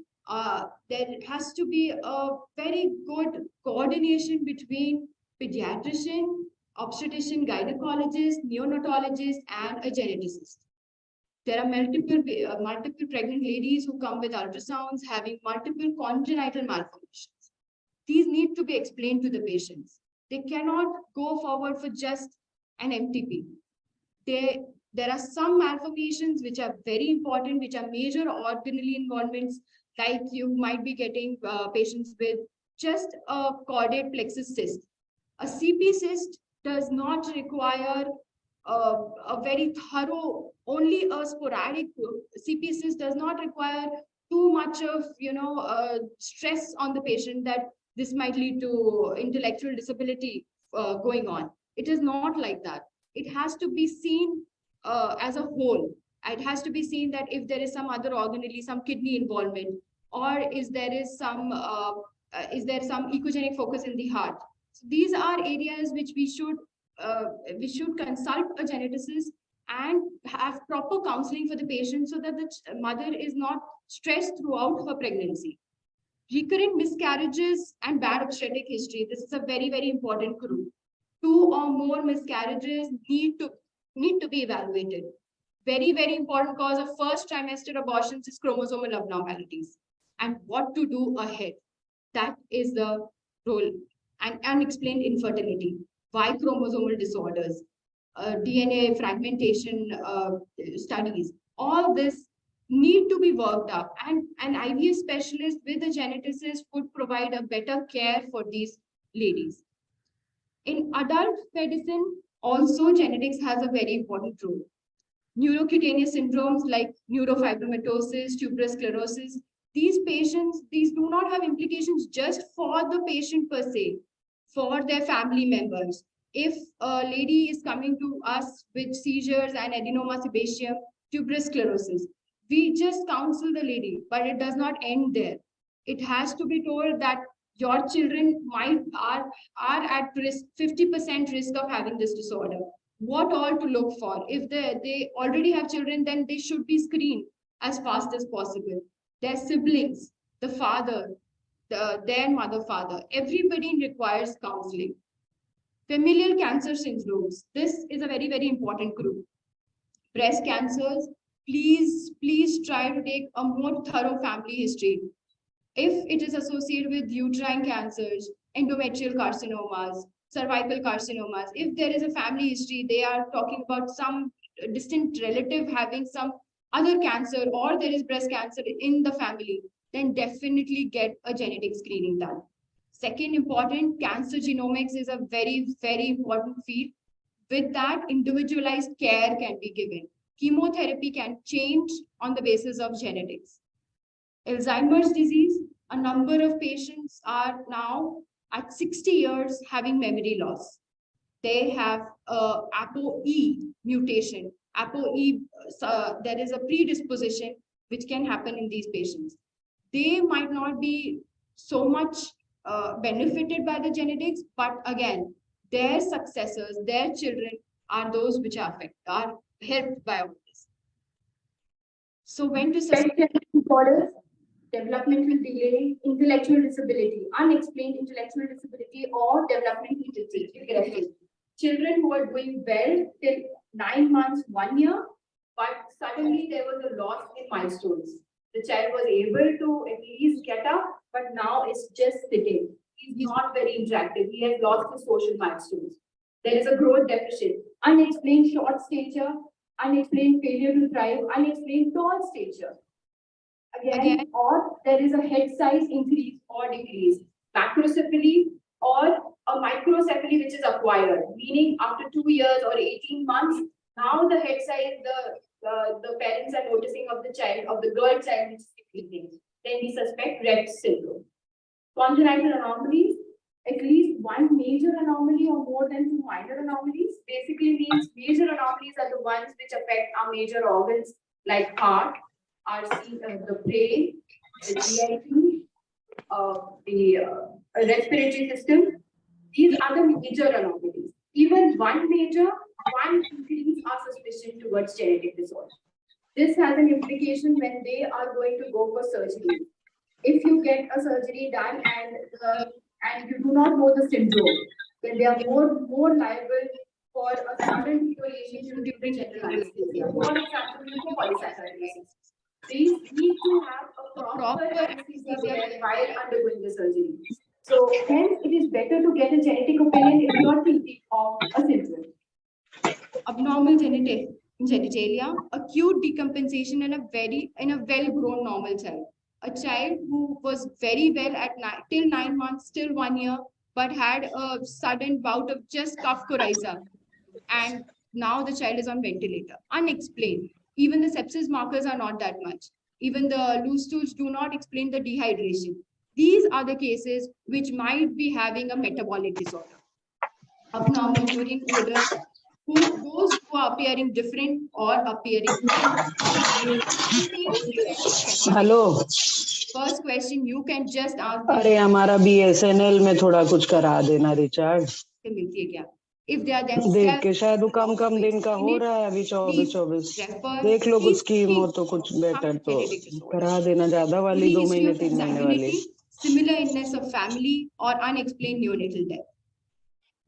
there has to be a very good coordination between pediatrician, obstetrician, gynecologist, neonatologist, and a geneticist. There are multiple pregnant ladies who come with ultrasounds having multiple congenital malformations. These need to be explained to the patients. They cannot go forward for just an MTP. There are some malformations which are very important, which are major organelle involvements, like you might be getting patients with just a caudate plexus cyst. A CP cyst does not require a very thorough, only a sporadic CP cyst does not require too much of stress on the patient that this might lead to intellectual disability going on. It is not like that. It has to be seen as a whole. It has to be seen that if there is some other organelle, some kidney involvement, or is there some ecogenic focus in the heart. So these are areas which we should consult a geneticist and have proper counseling for the patient so that the mother is not stressed throughout her pregnancy. Recurrent miscarriages and bad obstetric history. This is a very, very important group. 2 or more miscarriages need to be evaluated. Very, very important cause of first trimester abortions is chromosomal abnormalities. And what to do ahead. That is the role. And unexplained infertility. Y chromosomal disorders, DNA fragmentation studies, all this need to be worked up, and an IVF specialist with a geneticist would provide a better care for these ladies. In adult medicine, also genetics has a very important role. Neurocutaneous syndromes like neurofibromatosis, tuberous sclerosis, these do not have implications just for the patient per se, for their family members. If a lady is coming to us with seizures and adenoma sebaceum, tuberous sclerosis, we just counsel the lady, but it does not end there. It has to be told that your children are at risk, 50% risk of having this disorder. What all to look for? If they already have children, then they should be screened as fast as possible. Their siblings, the father, their mother, father, everybody requires counseling. Familial cancer syndromes. This is a very, very important group. Breast cancers, please try to take a more thorough family history. If it is associated with uterine cancers, endometrial carcinomas, cervical carcinomas, if there is a family history, they are talking about some distant relative having some other cancer, or there is breast cancer in the family, then definitely get a genetic screening done. Second important, cancer genomics is a very, very important field. With that, individualized care can be given. Chemotherapy can change on the basis of genetics. Alzheimer's disease, a number of patients are now at 60 years having memory loss. They have ApoE mutation. ApoE, there is a predisposition which can happen in these patients. They might not be so much benefited by the genetics, but again, their successors, their children are those which are helped by all this. So when to suspect disorders, developmental delay, intellectual disability, unexplained intellectual disability, or developmental regression. Children who are doing well till 9 months, 1 year, but suddenly there was a loss in milestones. The child was able to at least get up, but now it's just sitting. He's not very interactive. He has lost his social milestones. There is a growth deficit, unexplained short stature, unexplained failure to thrive, unexplained tall stature. Again, or there is a head size increase or decrease, macrocephaly or a microcephaly which is acquired, meaning after 2 years or 18 months, now the head size, the parents are noticing of the child, of the girl child which is decreasing. Then we suspect Rett syndrome. Congenital anomalies, at least one major anomaly or more than 2 minor anomalies, basically means major anomalies are the ones which affect our major organs like heart, the brain, the GIT, the respiratory system. These are the major anomalies. Even one major, one increase our suspicion towards genetic disorder. This has an implication when they are going to go for surgery. If you get a surgery done and you do not know the syndrome, then they are more liable for a sudden deterioration during general anesthesia. For example, for polysaccharidosis. These need to have a proper anesthesia there while undergoing the surgery. So hence it is better to get a genetic opinion if you are thinking of a syndrome. Abnormal genitalia, acute decompensation in a well-grown normal child. A child who was very well at till 9 months, till 1 year, but had a sudden bout of just cough coryza, and now the child is on ventilator, unexplained. Even the sepsis markers are not that much. Even the loose stools do not explain the dehydration. These are the cases which might be having a metabolic disorder. Abnormal urine odor, those who are appearing different or appearing hello First question you can just ask. अरे हमारा BSNL में थोड़ा कुछ करा देना recharge मिलती है क्या? If they are देख themselves के शायद वो कम दिन का हो रहा है अभी 24 देख लो कुछ स्कीम हो तो कुछ बेटर तो करा देना ज्यादा वाली 2 महीने 3 महीने वाली similar illness of family or unexplained neonatal death.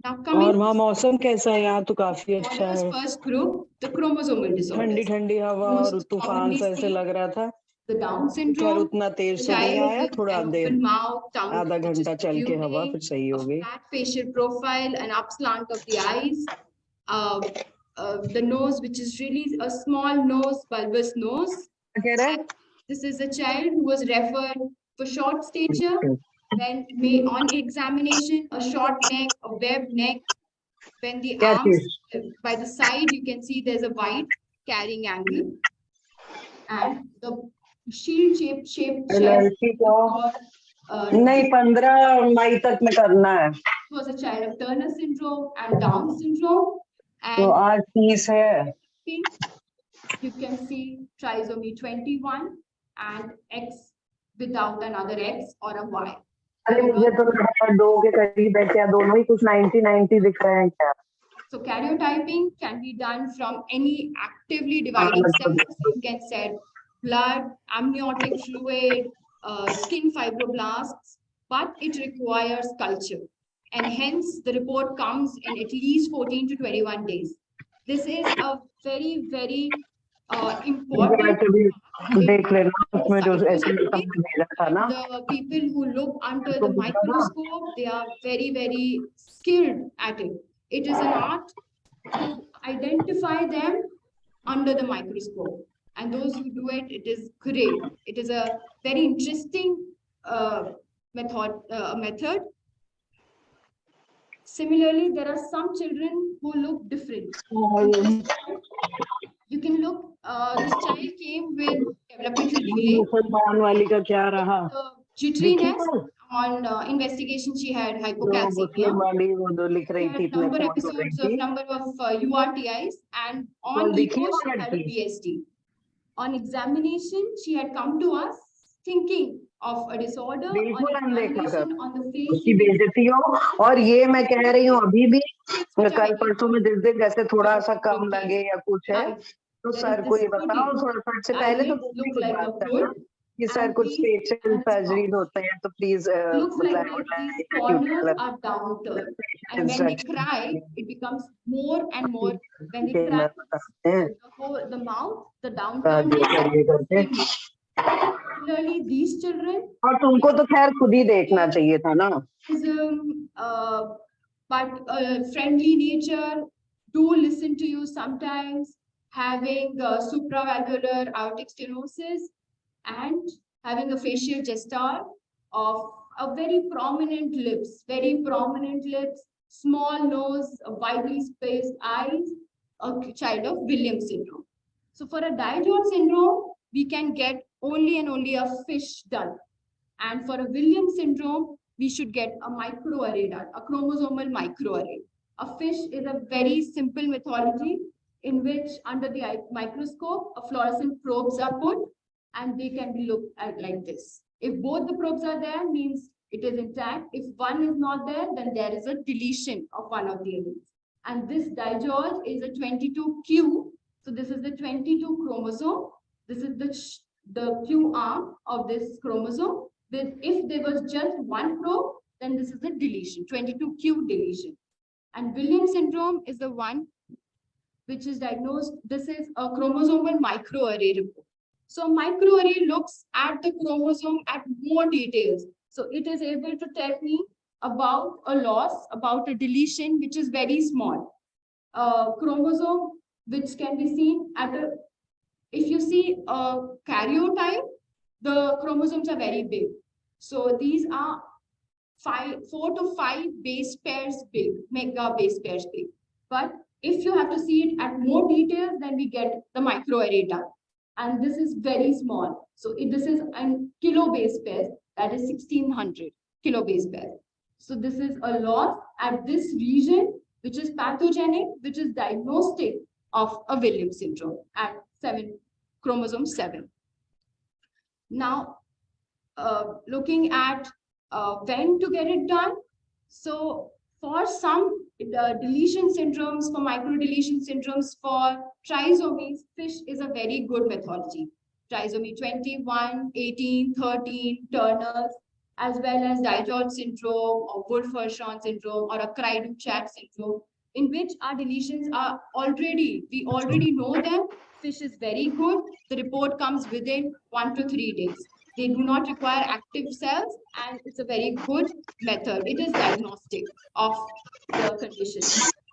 Now और वहाँ मौसम कैसा है? यहाँ तो काफी अच्छा है first group, the chromosomal disorders. ठंडी हवा और तूफान सा ऐसे लग रहा था The Down खैर syndrome, उतना तेज तो नहीं आया थोड़ा देर आधा घंटा चल के हवा फिर सही हो गई flat facial profile, an upslant of the eyes, the nose which is really a small nose, bulbous nose. This is a child who was referred for short stature, then on examination, a short neck, a webbed neck. When the arms by the side, you can see there's a wide carrying angle, and the shield shaped नहीं 15 मई तक में करना है was a child of Turner syndrome and Down syndrome. And तो आज 30 है you can see trisomy 21 and X without another X or a Y. अरे मुझे तो 2 के करीब है क्या दोनों ही कुछ 90 दिख रहे हैं क्या So karyotyping can be done from any actively dividing cells. You can set blood, amniotic fluid, skin fibroblasts, but it requires culture. And hence the report comes in at least 14 to 21 days. This is a very, very important. The people who look under the microscope, they are very, very skilled at it. It is an art to identify them under the microscope. And those who do it, it is great. It is a very interesting method. Similarly, there are some children who look different. You can look, this child came with developmental delay. Jitteriness. On investigation, she had hypocalcemia. Number of episodes of number of URTIs, and on echo she had a BSD. On examination, she had come to us thinking of a disorder or बिल्कुल अनदेखा कर examination on the face. उसकी बेइज्जती हो। और ये मैं कह रही हूँ अभी भी कल परसों में जिस दिन जैसे थोड़ा सा कम लगे या कुछ है तो सर को ये बताओ थोड़ा सा से पहले तो कुछ भी कुछ बात करना कि सर कुछ स्पेशल सर्जरीज होते हैं तो please Looks like that these corners are downturned, and when they cry, it becomes more and more. When they cry, the mouth, the downturned. Similarly, these children. और तुमको तो खैर खुद ही देखना चाहिए था ना. But friendly nature, do listen to you sometimes, having supravalvular aortic stenosis and having a facial gesture of a very prominent lips, small nose, widely spaced eyes, a child of Williams syndrome. So for a Dijon syndrome, we can get only and only a fish done. And for a Williams syndrome, we should get a microarray done, a chromosomal microarray. A fish is a very simple methodology in which under the microscope, a fluorescent probes are put and they can be looked at like this. If both the probes are there, means it is intact. If one is not there, then there is a deletion of one of the alleles. And this digeorge is a 22q. So this is the 22 chromosome. This is the Q arm of this chromosome. If there was just one probe, then this is the deletion, 22q deletion. And Williams syndrome is the one which is diagnosed. This is a chromosomal microarray report. So microarray looks at the chromosome at more details. So it is able to tell me about a loss, about a deletion, which is very small. Chromosome, which can be seen at a, if you see a karyotype, the chromosomes are very big. So these are 4 to 5 base pairs big, mega base pairs big. But if you have to see it at more details, then we get the microarray done. And this is very small. So this is a kilo base pair, that is 1600 kilo base pair. So this is a loss at this region, which is pathogenic, which is diagnostic of a Williams syndrome at chromosome 7. Now, looking at when to get it done. So for some deletion syndromes, for microdeletion syndromes, for trisomies, fish is a very good methodology. Trisomy 21, 18, 13, Turner's, as well as Digeorge syndrome or Wolf-Hirschhorn syndrome or a Cry-Du-Chat syndrome, in which our deletions are we already know them. Fish is very good. The report comes within 1 to 3 days. They do not require active cells, and it's a very good method. It is diagnostic of the condition.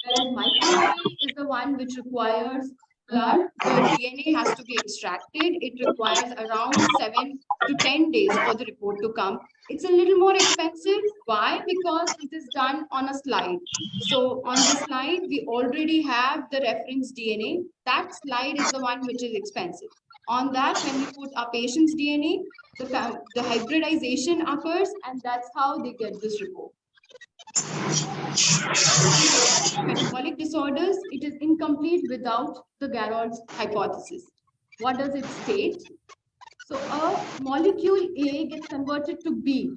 Whereas microarray is the one which requires blood. The DNA has to be extracted. It requires around 7 to 10 days for the report to come. It's a little more expensive. Why? Because it is done on a slide. So on the slide, we already have the reference DNA. That slide is the one which is expensive. On that, when we put our patient's DNA, the hybridization occurs, and that's how they get this report. Metabolic disorders, it is incomplete without the Garrod's hypothesis. What does it state? So a molecule A gets converted to B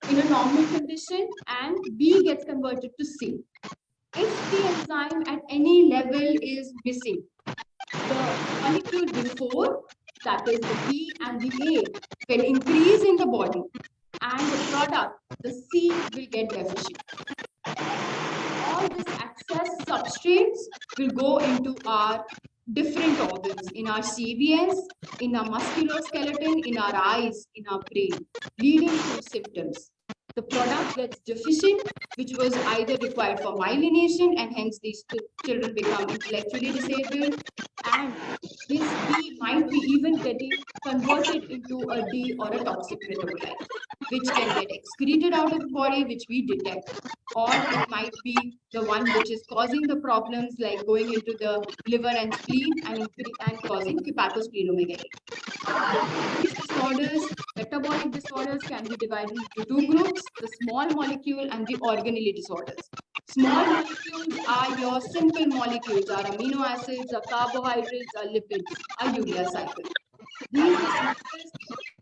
in a normal condition, and B gets converted to C. If the enzyme at any level is missing, the molecule before, that is the B and the A, will increase in the body, and the product, the C, will get deficient. All this excess substrates will go into our different organs, in our CVS, in our musculoskeleton, in our eyes, in our brain, leading to symptoms. The product gets deficient, which was either required for myelination, and hence these children become intellectually disabled, and this B might be even getting converted into a D or a toxic metabolite, which can get excreted out of the body, which we detect, or it might be the one which is causing the problems, like going into the liver and spleen and causing hepatosplenomegaly. These disorders, metabolic disorders, can be divided into 2 groups: the small molecule and the organelle disorders. Small molecules are your simple molecules, are amino acids, are carbohydrates, are lipids, are urea cycle. These disorders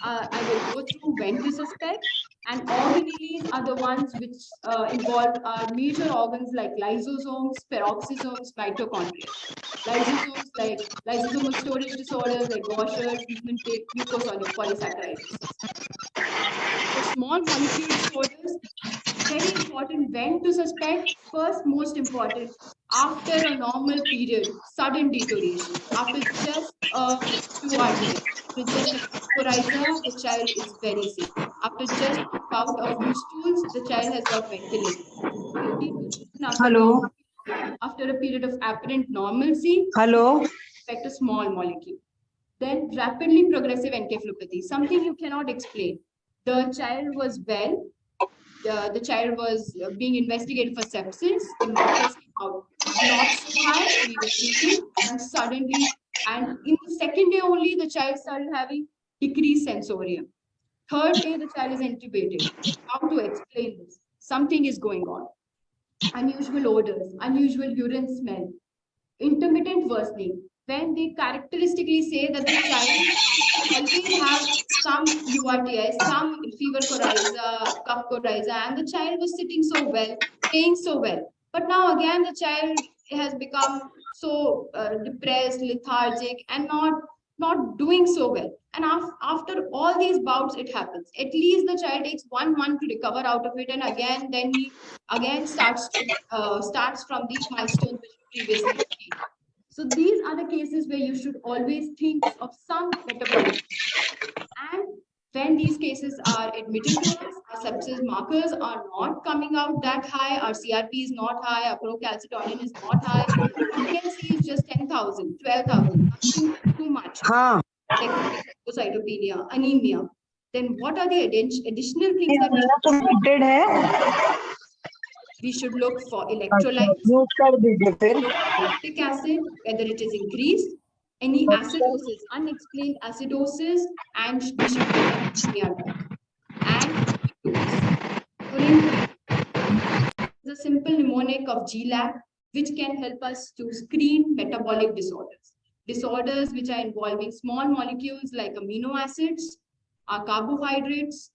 I will go through when to suspect. And organelles are the ones which involve our major organs like lysosomes, peroxisomes, mitochondria. Lysosomes like lysosomal storage disorders like Gaucher's, Niemann-Pick, mucopolysaccharidosis. For small molecule disorders, very important when to suspect. First, most important, after a normal period, sudden deterioration, after just a QRTS, after just a coryza, the child is very sick. After just a bout of loose stools, the child has got ventilated. After, Hello. after a period of apparent normalcy, Hello. affect a small molecule. Then rapidly progressive encephalopathy, something you cannot explain. The child was well, the child was being investigated for sepsis, the markers came out not so high, we were treating, and suddenly, and in the second day only, the child started having decreased sensorium. Third day, the child is intubated. How to explain this? Something is going on. Unusual odors, unusual urine smell, intermittent worsening, when they characteristically say that the child always have some URTI, some fever coryza, cough coryza, and the child was sitting so well, playing so well. But now again, the child has become so depressed, lethargic, and not doing so well. And after all these bouts, it happens. At least the child takes 1 month to recover out of it, and again, then he again starts from the milestones which previously achieved. So these are the cases where you should always think of some metabolic. And when these cases are admitted to us, our sepsis markers are not coming out that high, our CRP is not high, our procalcitonin is not high, ANC is just 10,000, 12,000, nothing too much. Cytopenia, anemia. Then what are the additional things that we should look for? Electrolytes, lactic acid, whether it is increased, any acidosis, unexplained acidosis, and we should look at and the simple mnemonic of GLAB, which can help us to screen metabolic disorders. Disorders which are involving small molecules like amino acids, carbohydrates,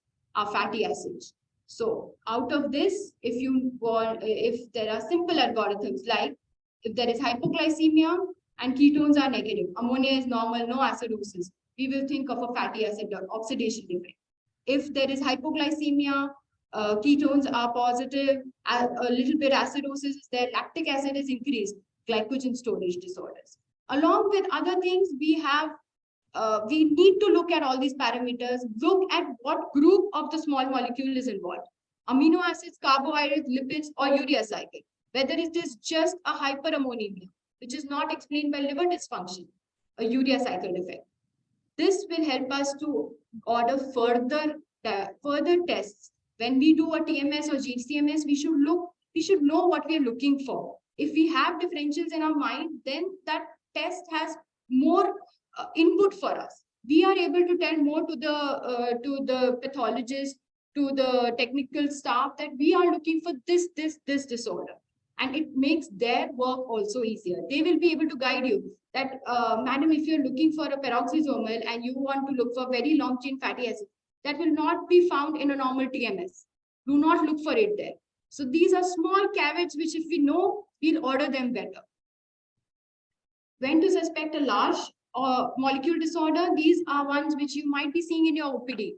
fatty acids. So out of this, if there are simple algorithms like if there is hypoglycemia and ketones are negative, ammonia is normal, no acidosis, we will think of a fatty acid oxidation defect. If there is hypoglycemia, ketones are positive, a little bit acidosis is there, lactic acid is increased, glycogen storage disorders. Along with other things, we need to look at all these parameters, look at what group of the small molecule is involved. Amino acids, carbohydrates, lipids, or urea cycle. Whether it is just a hyperammonemia, which is not explained by liver dysfunction, a urea cycle defect. This will help us to order further tests. When we do a TMS or GCMS, we should know what we are looking for. If we have differentials in our mind, then that test has more input for us. We are able to tell more to the pathologist, to the technical staff that we are looking for this disorder. And it makes their work also easier. They will be able to guide you that, madam, if you're looking for a peroxisomal and you want to look for very long chain fatty acids, that will not be found in a normal TMS. Do not look for it there. So these are small caveats which if we know, we'll order them better. When to suspect a large molecule disorder, these are ones which you might be seeing in your OPD.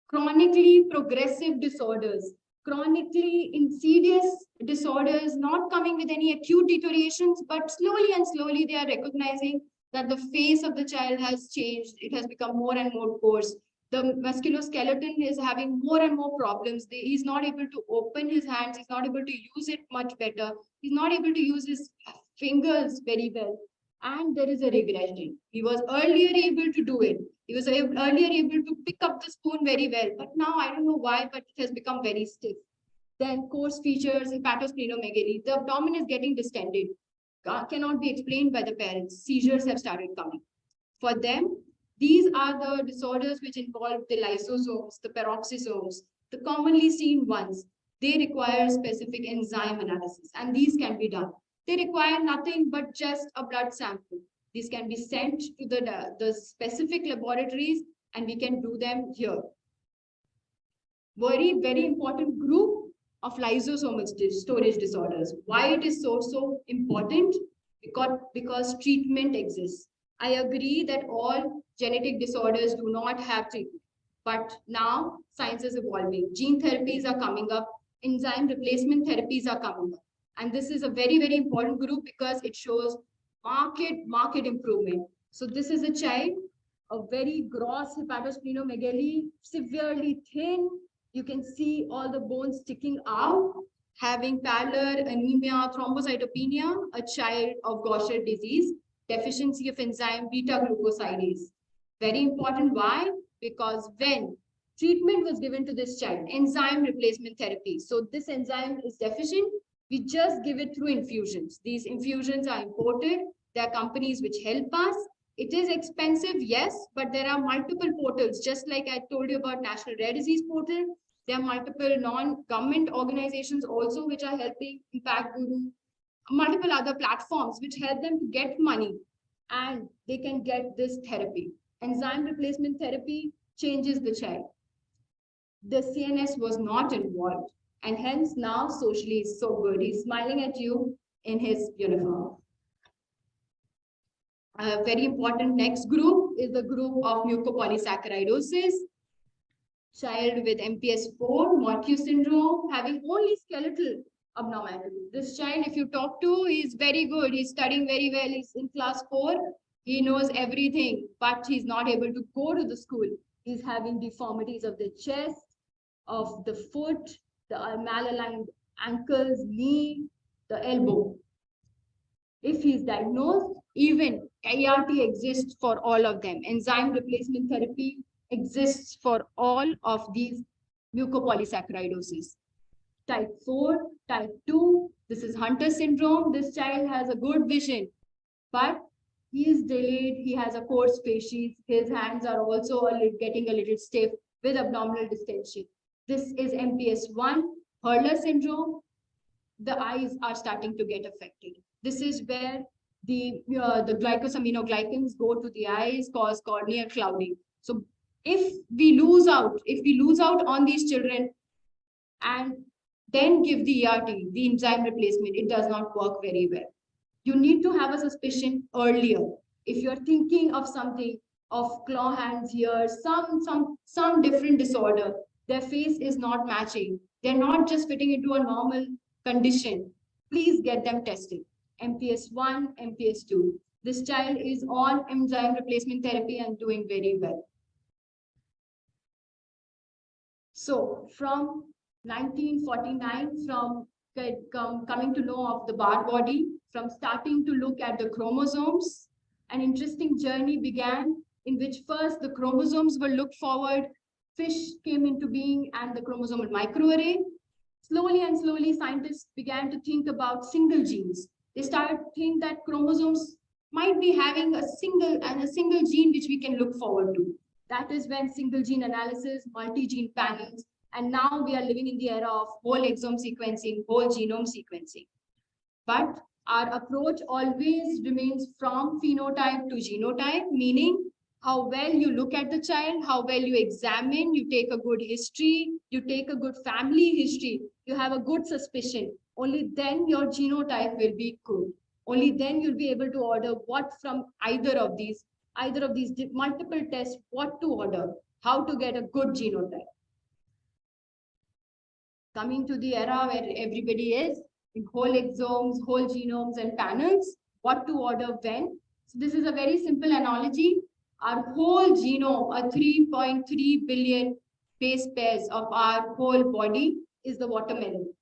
Chronically progressive disorders, chronically insidious disorders, not coming with any acute deteriorations, but slowly and slowly they are recognizing that the face of the child has changed. It has become more and more coarse. The musculoskeleton is having more and more problems. He's not able to open his hands. He's not able to use it much better. He's not able to use his fingers very well. And there is a regression. He was earlier able to do it. He was earlier able to pick up the spoon very well. But now I don't know why, but it has become very stiff. Then coarse features, hepatosplenomegaly. The abdomen is getting distended. Cannot be explained by the parents. Seizures have started coming. For them, these are the disorders which involve the lysosomes, the peroxisomes, the commonly seen ones. They require specific enzyme analysis, and these can be done. They require nothing but just a blood sample. These can be sent to the specific laboratories and we can do them here. Very, very important group of lysosomal storage disorders. Why it is so important? Because treatment exists. I agree that all genetic disorders do not have treatment, but now science is evolving. Gene therapies are coming up, enzyme replacement therapies are coming up. And this is a very, very important group because it shows market improvement. So this is a child, a very gross hepatosplenomegaly, severely thin. You can see all the bones sticking out, having pallor, anemia, thrombocytopenia, a child of Gaucher disease, deficiency of enzyme beta-glucosidase. Very important. Why? Because when treatment was given to this child, enzyme replacement therapy. So this enzyme is deficient. We just give it through infusions. These infusions are imported. There are companies which help us. It is expensive, yes, but there are multiple portals. Just like I told you about National Rare Disease Portal, there are multiple non-government organizations also which are helping, Impact Guru, multiple other platforms which help them to get money and they can get this therapy. Enzyme replacement therapy changes the child. The CNS was not involved and hence now socially is so good. He's smiling at you in his uniform. A very important next group is the group of mucopolysaccharidosis. Child with MPS IV, Morquio syndrome, having only skeletal abnormality. This child, if you talk to, he's very good. He's studying very well. He's in class 4. He knows everything, but he's not able to go to the school. He's having deformities of the chest, of the foot, the malaligned ankles, knee, the elbow. If he's diagnosed, even ART exists for all of them. Enzyme replacement therapy exists for all of these mucopolysaccharidosis. Type 4, type 2, this is Hunter syndrome. This child has a good vision, but he is delayed. He has a coarse facies. His hands are also getting a little stiff with abdominal distension. This is MPS I, Hurler syndrome. The eyes are starting to get affected. This is where the glycosaminoglycans go to the eyes, cause corneal clouding. So if we lose out on these children and then give the ERT, the enzyme replacement, it does not work very well. You need to have a suspicion earlier. If you're thinking of something, of claw hands here, some different disorder, their face is not matching. They're not just fitting into a normal condition. Please get them tested. MPS I, MPS II. This child is on enzyme replacement therapy and doing very well. So from 1949, from coming to know of the Barr body, from starting to look at the chromosomes, an interesting journey began in which first the chromosomes were looked forward, fish came into being and the chromosomal microarray. Slowly and slowly, scientists began to think about single genes. They started to think that chromosomes might be having a single gene which we can look forward to. That is when single gene analysis, multi-gene panels, and now we are living in the era of whole exome sequencing, whole genome sequencing. But our approach always remains from phenotype to genotype, meaning how well you look at the child, how well you examine, you take a good history, you take a good family history, you have a good suspicion. Only then your genotype will be good. Only then you'll be able to order what from either of these multiple tests, what to order, how to get a good genotype. Coming to the era where everybody is in whole exomes, whole genomes and panels, what to order when. So this is a very simple analogy. Our whole genome, a 3.3 billion base pairs of our whole body is the watermelon,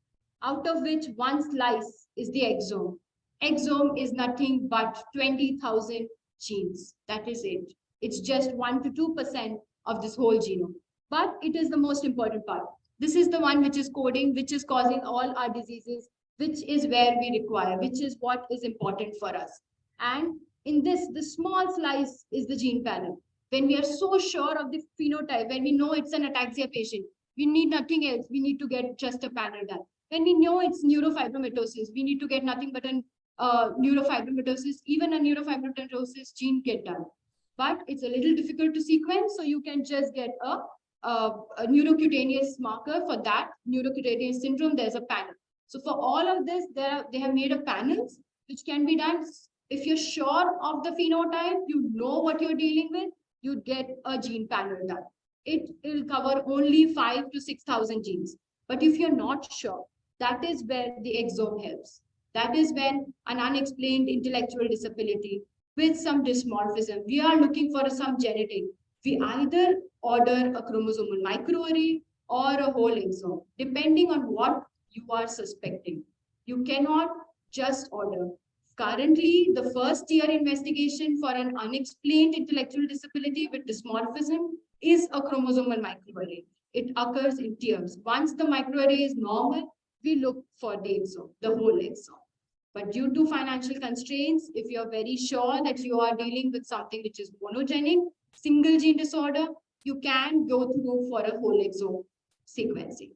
out of which one slice is the exome. Exome is nothing but 20,000 genes. That is it. It's just 1 to 2% of this whole genome. But it is the most important part. This is the one which is coding, which is causing all our diseases, which is where we require, which is what is important for us. And in this, the small slice is the gene panel. When we are so sure of the phenotype, when we know it's an ataxia patient, we need nothing else. We need to get just a panel done. When we know it's neurofibromatosis, we need to get nothing but a neurofibromatosis, even a neurofibromatosis gene get done. but it's a little difficult to sequence. So you can just get a neurocutaneous marker for that neurocutaneous syndrome. There's a panel. So for all of this, they have made a panels which can be done. If you're sure of the phenotype, you know what you're dealing with, you get a gene panel done. It will cover only 5,000 to 6,000 genes. But if you're not sure, that is where the exome helps. That is when an unexplained intellectual disability with some dysmorphism, we are looking for some genetic. We either order a chromosomal microarray or a whole exome, depending on what you are suspecting. You cannot just order. Currently, the first year investigation for an unexplained intellectual disability with dysmorphism is a chromosomal microarray. It occurs in tiers. Once the microarray is normal, we look for the exome, the whole exome. But due to financial constraints, if you're very sure that you are dealing with something which is monogenic, single gene disorder, you can go through for a whole exome sequencing.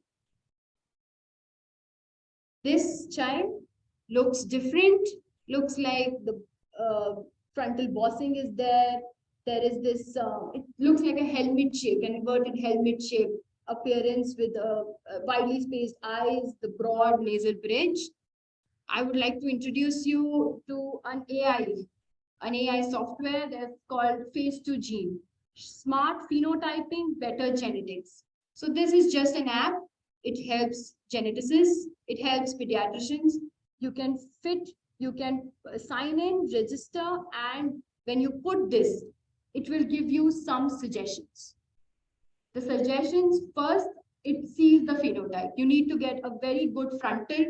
This child looks different, looks like the frontal bossing is there. There is this, it looks like a helmet shape, an inverted helmet shape appearance with widely spaced eyes, the broad nasal bridge. I would like to introduce you to an AI software that's called Phase 2 Gene. Smart phenotyping, better genetics. So this is just an app. It helps geneticists, it helps pediatricians. You can sign in, register, and when you put this, it will give you some suggestions. The suggestions, first, it sees the phenotype. You need to get a very good frontal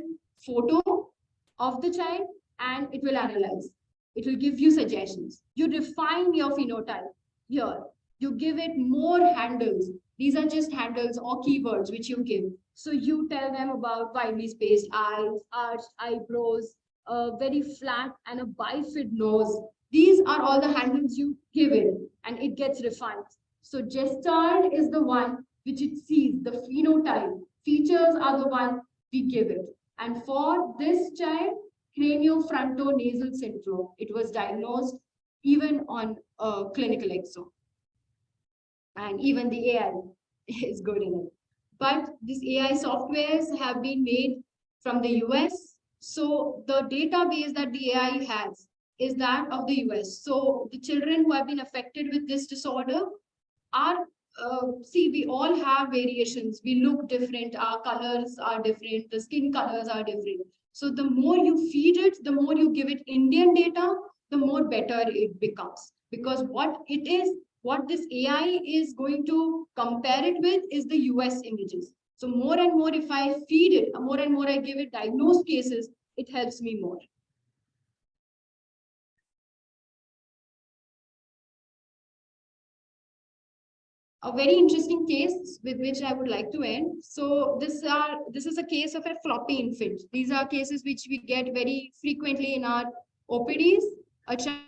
photo of the child and it will analyze. It will give you suggestions. You define your phenotype here. You give it more handles. These are just handles or keywords which you give. So you tell them about widely spaced eyes, arched eyebrows, a very flat and a bifid nose. These are all the handles you give it and it gets refined. So gestalt is the one which it sees, the phenotype. Features are the one we give it. And for this child, cranio-frontonasal syndrome, it was diagnosed even on a clinical exome. And even the AI is good in it. But these AI softwares have been made from the US. So the database that the AI has is that of the US. So the children who have been affected with this disorder are, see, we all have variations. We look different, our colors are different, the skin colors are different. So the more you feed it, the more you give it Indian data, the more better it becomes. Because what this AI is going to compare it with is the US images. So more and more, if I feed it, more and more I give it diagnosed cases, it helps me more. A very interesting case with which I would like to end. So this is a case of a floppy infant. These are cases which we get very frequently in our OPDs. A child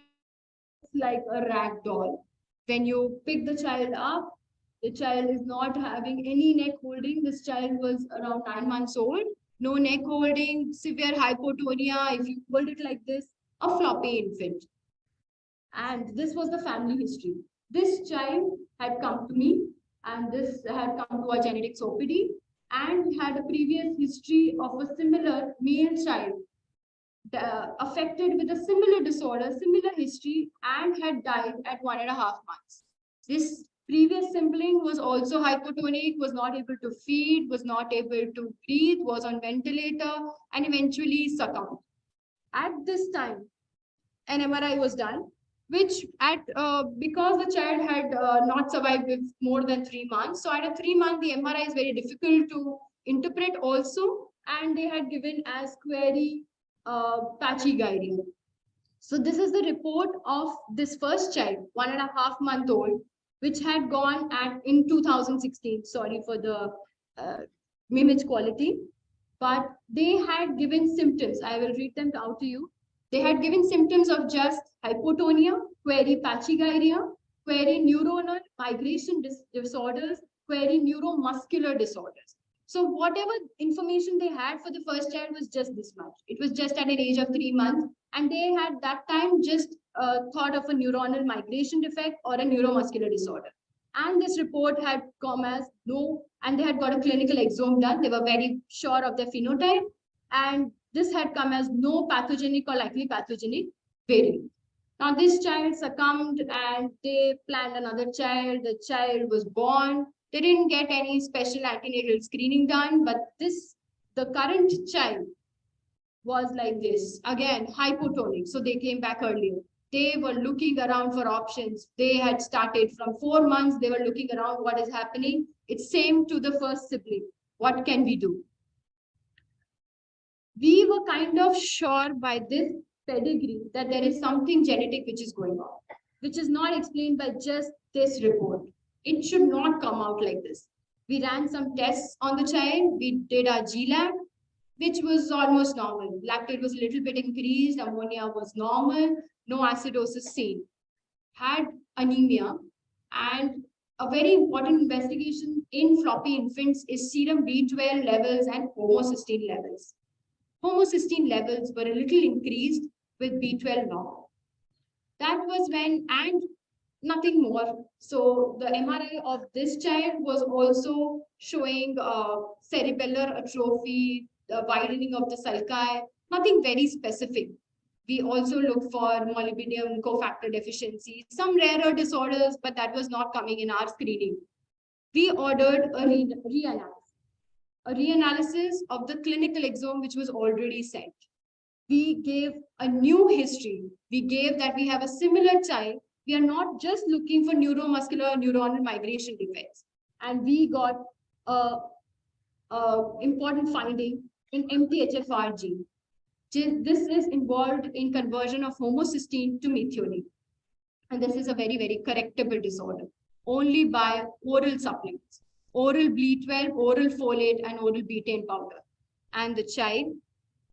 like a rag doll. When you pick the child up, the child is not having any neck holding. This child was around 9 months old. No neck holding, severe hypotonia. If you hold it like this, a floppy infant. And this was the family history. This child had come to me and this had come to our genetics OPD and had a previous history of a similar male child affected with a similar disorder, similar history, and had died at 1.5 months. This previous sibling was also hypotonic, was not able to feed, was not able to breathe, was on ventilator, and eventually succumbed. At this time, an MRI was done, which because the child had not survived with more than 3 months. So at a 3-month, the MRI is very difficult to interpret also, and they had given as query pachygyria. So this is the report of this first child, 1.5 month old, which had gone in 2016. Sorry for the image quality, but they had given symptoms. I will read them out to you. They had given symptoms of just hypotonia, query pachygyria, query neuronal migration disorders, query neuromuscular disorders. So whatever information they had for the first child was just this much. It was just at an age of 3 months. And they had that time just thought of a neuronal migration defect or a neuromuscular disorder. And this report had come as no, and they had got a clinical exome done. They were very sure of their phenotype. And this had come as no pathogenic or likely pathogenic variant. Now this child succumbed and they planned another child. The child was born. They didn't get any special antenatal screening done, but the current child was like this. Again, hypotonic. So they came back earlier. They were looking around for options. They had started from 4 months. They were looking around what is happening. It's same to the first sibling. What can we do? We were kind of sure by this pedigree that there is something genetic which is going on, which is not explained by just this report. It should not come out like this. We ran some tests on the child. We did our GLAT, which was almost normal. Lactate was a little bit increased. Ammonia was normal. No acidosis seen. Had anemia. And a very important investigation in floppy infants is serum B12 levels and homocysteine levels. Homocysteine levels were a little increased with B12 normal. That was when, and nothing more. So the MRI of this child was also showing cerebellar atrophy, the widening of the sulci, nothing very specific. We also look for molybdenum cofactor deficiency, some rarer disorders, but that was not coming in our screening. We ordered a reanalysis of the clinical exome, which was already sent. We gave a new history. We gave that we have a similar child. We are not just looking for neuromuscular or neuronal migration defects. And we got important finding in MTHFR gene. This is involved in conversion of homocysteine to methionine. And this is a very, very correctable disorder, only by oral supplements, oral B12, oral folate, and oral betaine powder. And the child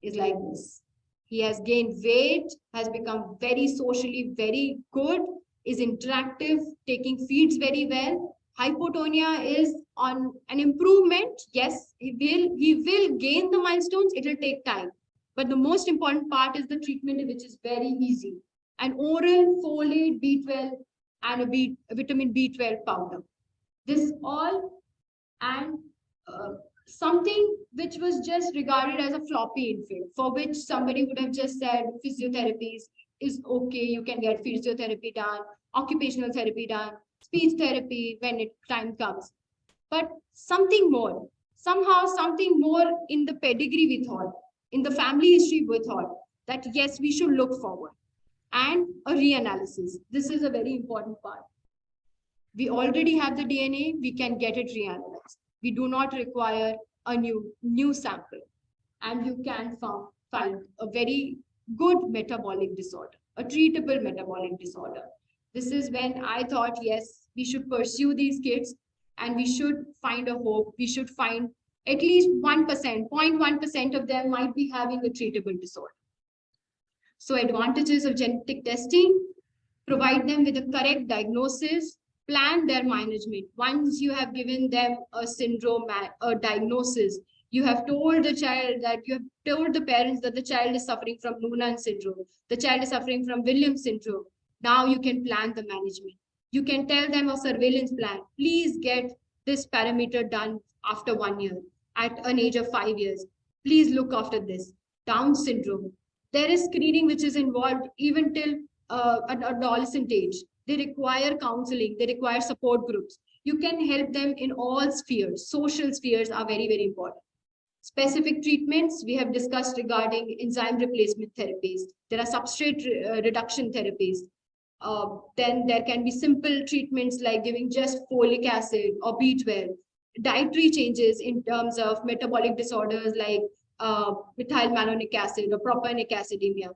is like this. He has gained weight, has become very socially very good, is interactive, taking feeds very well. Hypotonia is on an improvement. Yes, he will gain the milestones. It will take time. But the most important part is the treatment, which is very easy. An oral folate, B12, and a vitamin B12 powder. This all and something which was just regarded as a floppy infant, for which somebody would have just said physiotherapy is okay, you can get physiotherapy done, occupational therapy done, speech therapy when time comes. But something more, somehow something more in the pedigree we thought, in the family history we thought that yes, we should look forward. And a reanalysis. This is a very important part. We already have the DNA, we can get it reanalyzed. We do not require a new sample. And you can find a very good metabolic disorder, a treatable metabolic disorder. This is when I thought, yes, we should pursue these kids and we should find a hope. We should find at least 1%, 0.1% of them might be having a treatable disorder. So advantages of genetic testing, provide them with a correct diagnosis, plan their management. Once you have given them a syndrome, a diagnosis, you have told the child that you have told the parents that the child is suffering from Noonan syndrome, the child is suffering from Williams syndrome. Now you can plan the management. You can tell them a surveillance plan. Please get this parameter done after 1 year, at an age of 5 years. Please look after this. Down syndrome. There is screening which is involved even till an adolescent age. They require counseling. They require support groups. You can help them in all spheres. Social spheres are very, very important. Specific treatments we have discussed regarding enzyme replacement therapies. There are substrate reduction therapies. Then there can be simple treatments like giving just folic acid or B12. Dietary changes in terms of metabolic disorders like methylmalonic acid or propionic acidemia.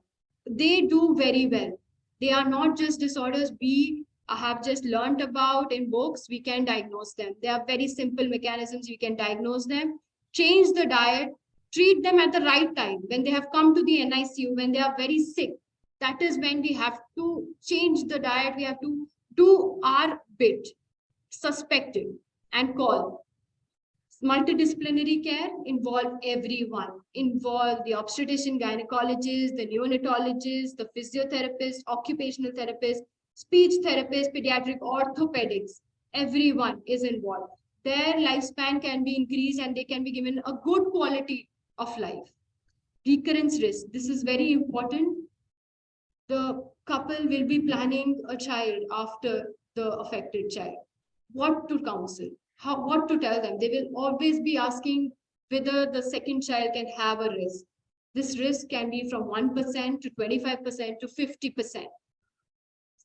They do very well. They are not just disorders we have just learned about in books. We can diagnose them. They are very simple mechanisms. We can diagnose them. Change the diet. Treat them at the right time. When they have come to the NICU, when they are very sick, that is when we have to change the diet. We have to do our bit, suspect it, and call. Multidisciplinary care involve everyone, involve the obstetrician, gynecologist, the neonatologist, the physiotherapist, occupational therapist, speech therapist, pediatric orthopedics. Everyone is involved. Their lifespan can be increased and they can be given a good quality of life. Recurrence risk. This is very important. The couple will be planning a child after the affected child. What to counsel? What to tell them? They will always be asking whether the second child can have a risk. This risk can be from 1% to 25% to 50%.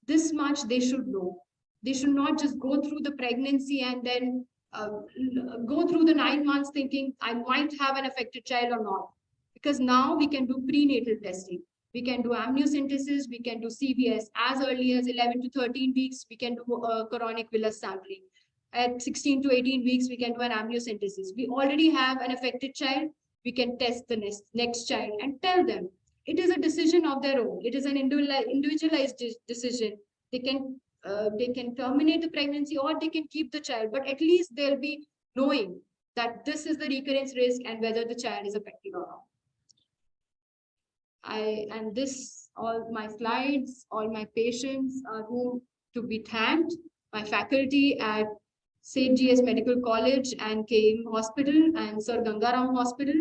This much they should know. They should not just go through the pregnancy and then go through the 9 months thinking I might have an affected child or not. Because now we can do prenatal testing. We can do amniocentesis, we can do CVS as early as 11 to 13 weeks, we can do chorionic villus sampling. At 16 to 18 weeks, we can do an amniocentesis. We already have an affected child, we can test the next child and tell them. It is a decision of their own. It is an individualized decision. They can terminate the pregnancy or they can keep the child, but at least they'll be knowing that this is the recurrence risk and whether the child is affected or not. All my slides, all my patients are who to be thanked. My faculty at St. G.S. Medical College and KM Hospital and Sir Gangaram Hospital.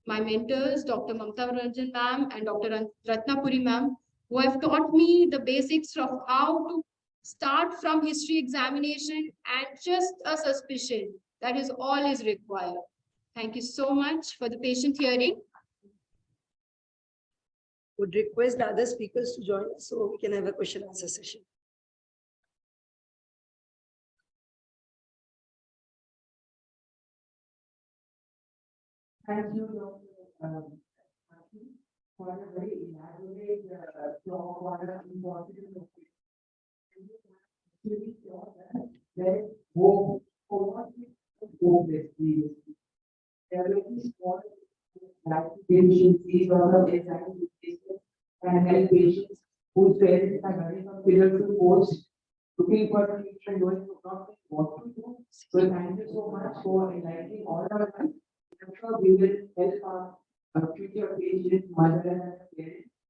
My mentors, Dr. Mamta Ranjan ma'am and Dr. Ratnapuri ma'am, who have taught me the basics of how to start from history examination and just a suspicion. That is all is required. Thank you so much for the patient hearing. Would request the other speakers to join us so we can have a question answer session. Thank you, Dr. for a very elaborate talk on the importance of it. Really sure that there is hope for what we hope previously. There will be small deficiencies or the anxiety cases and help patients whose parents are running from pillar to post, looking for treatment, knowing not what to do. So thank you so much for enlightening all of us. I'm sure we will help our future patients, mother and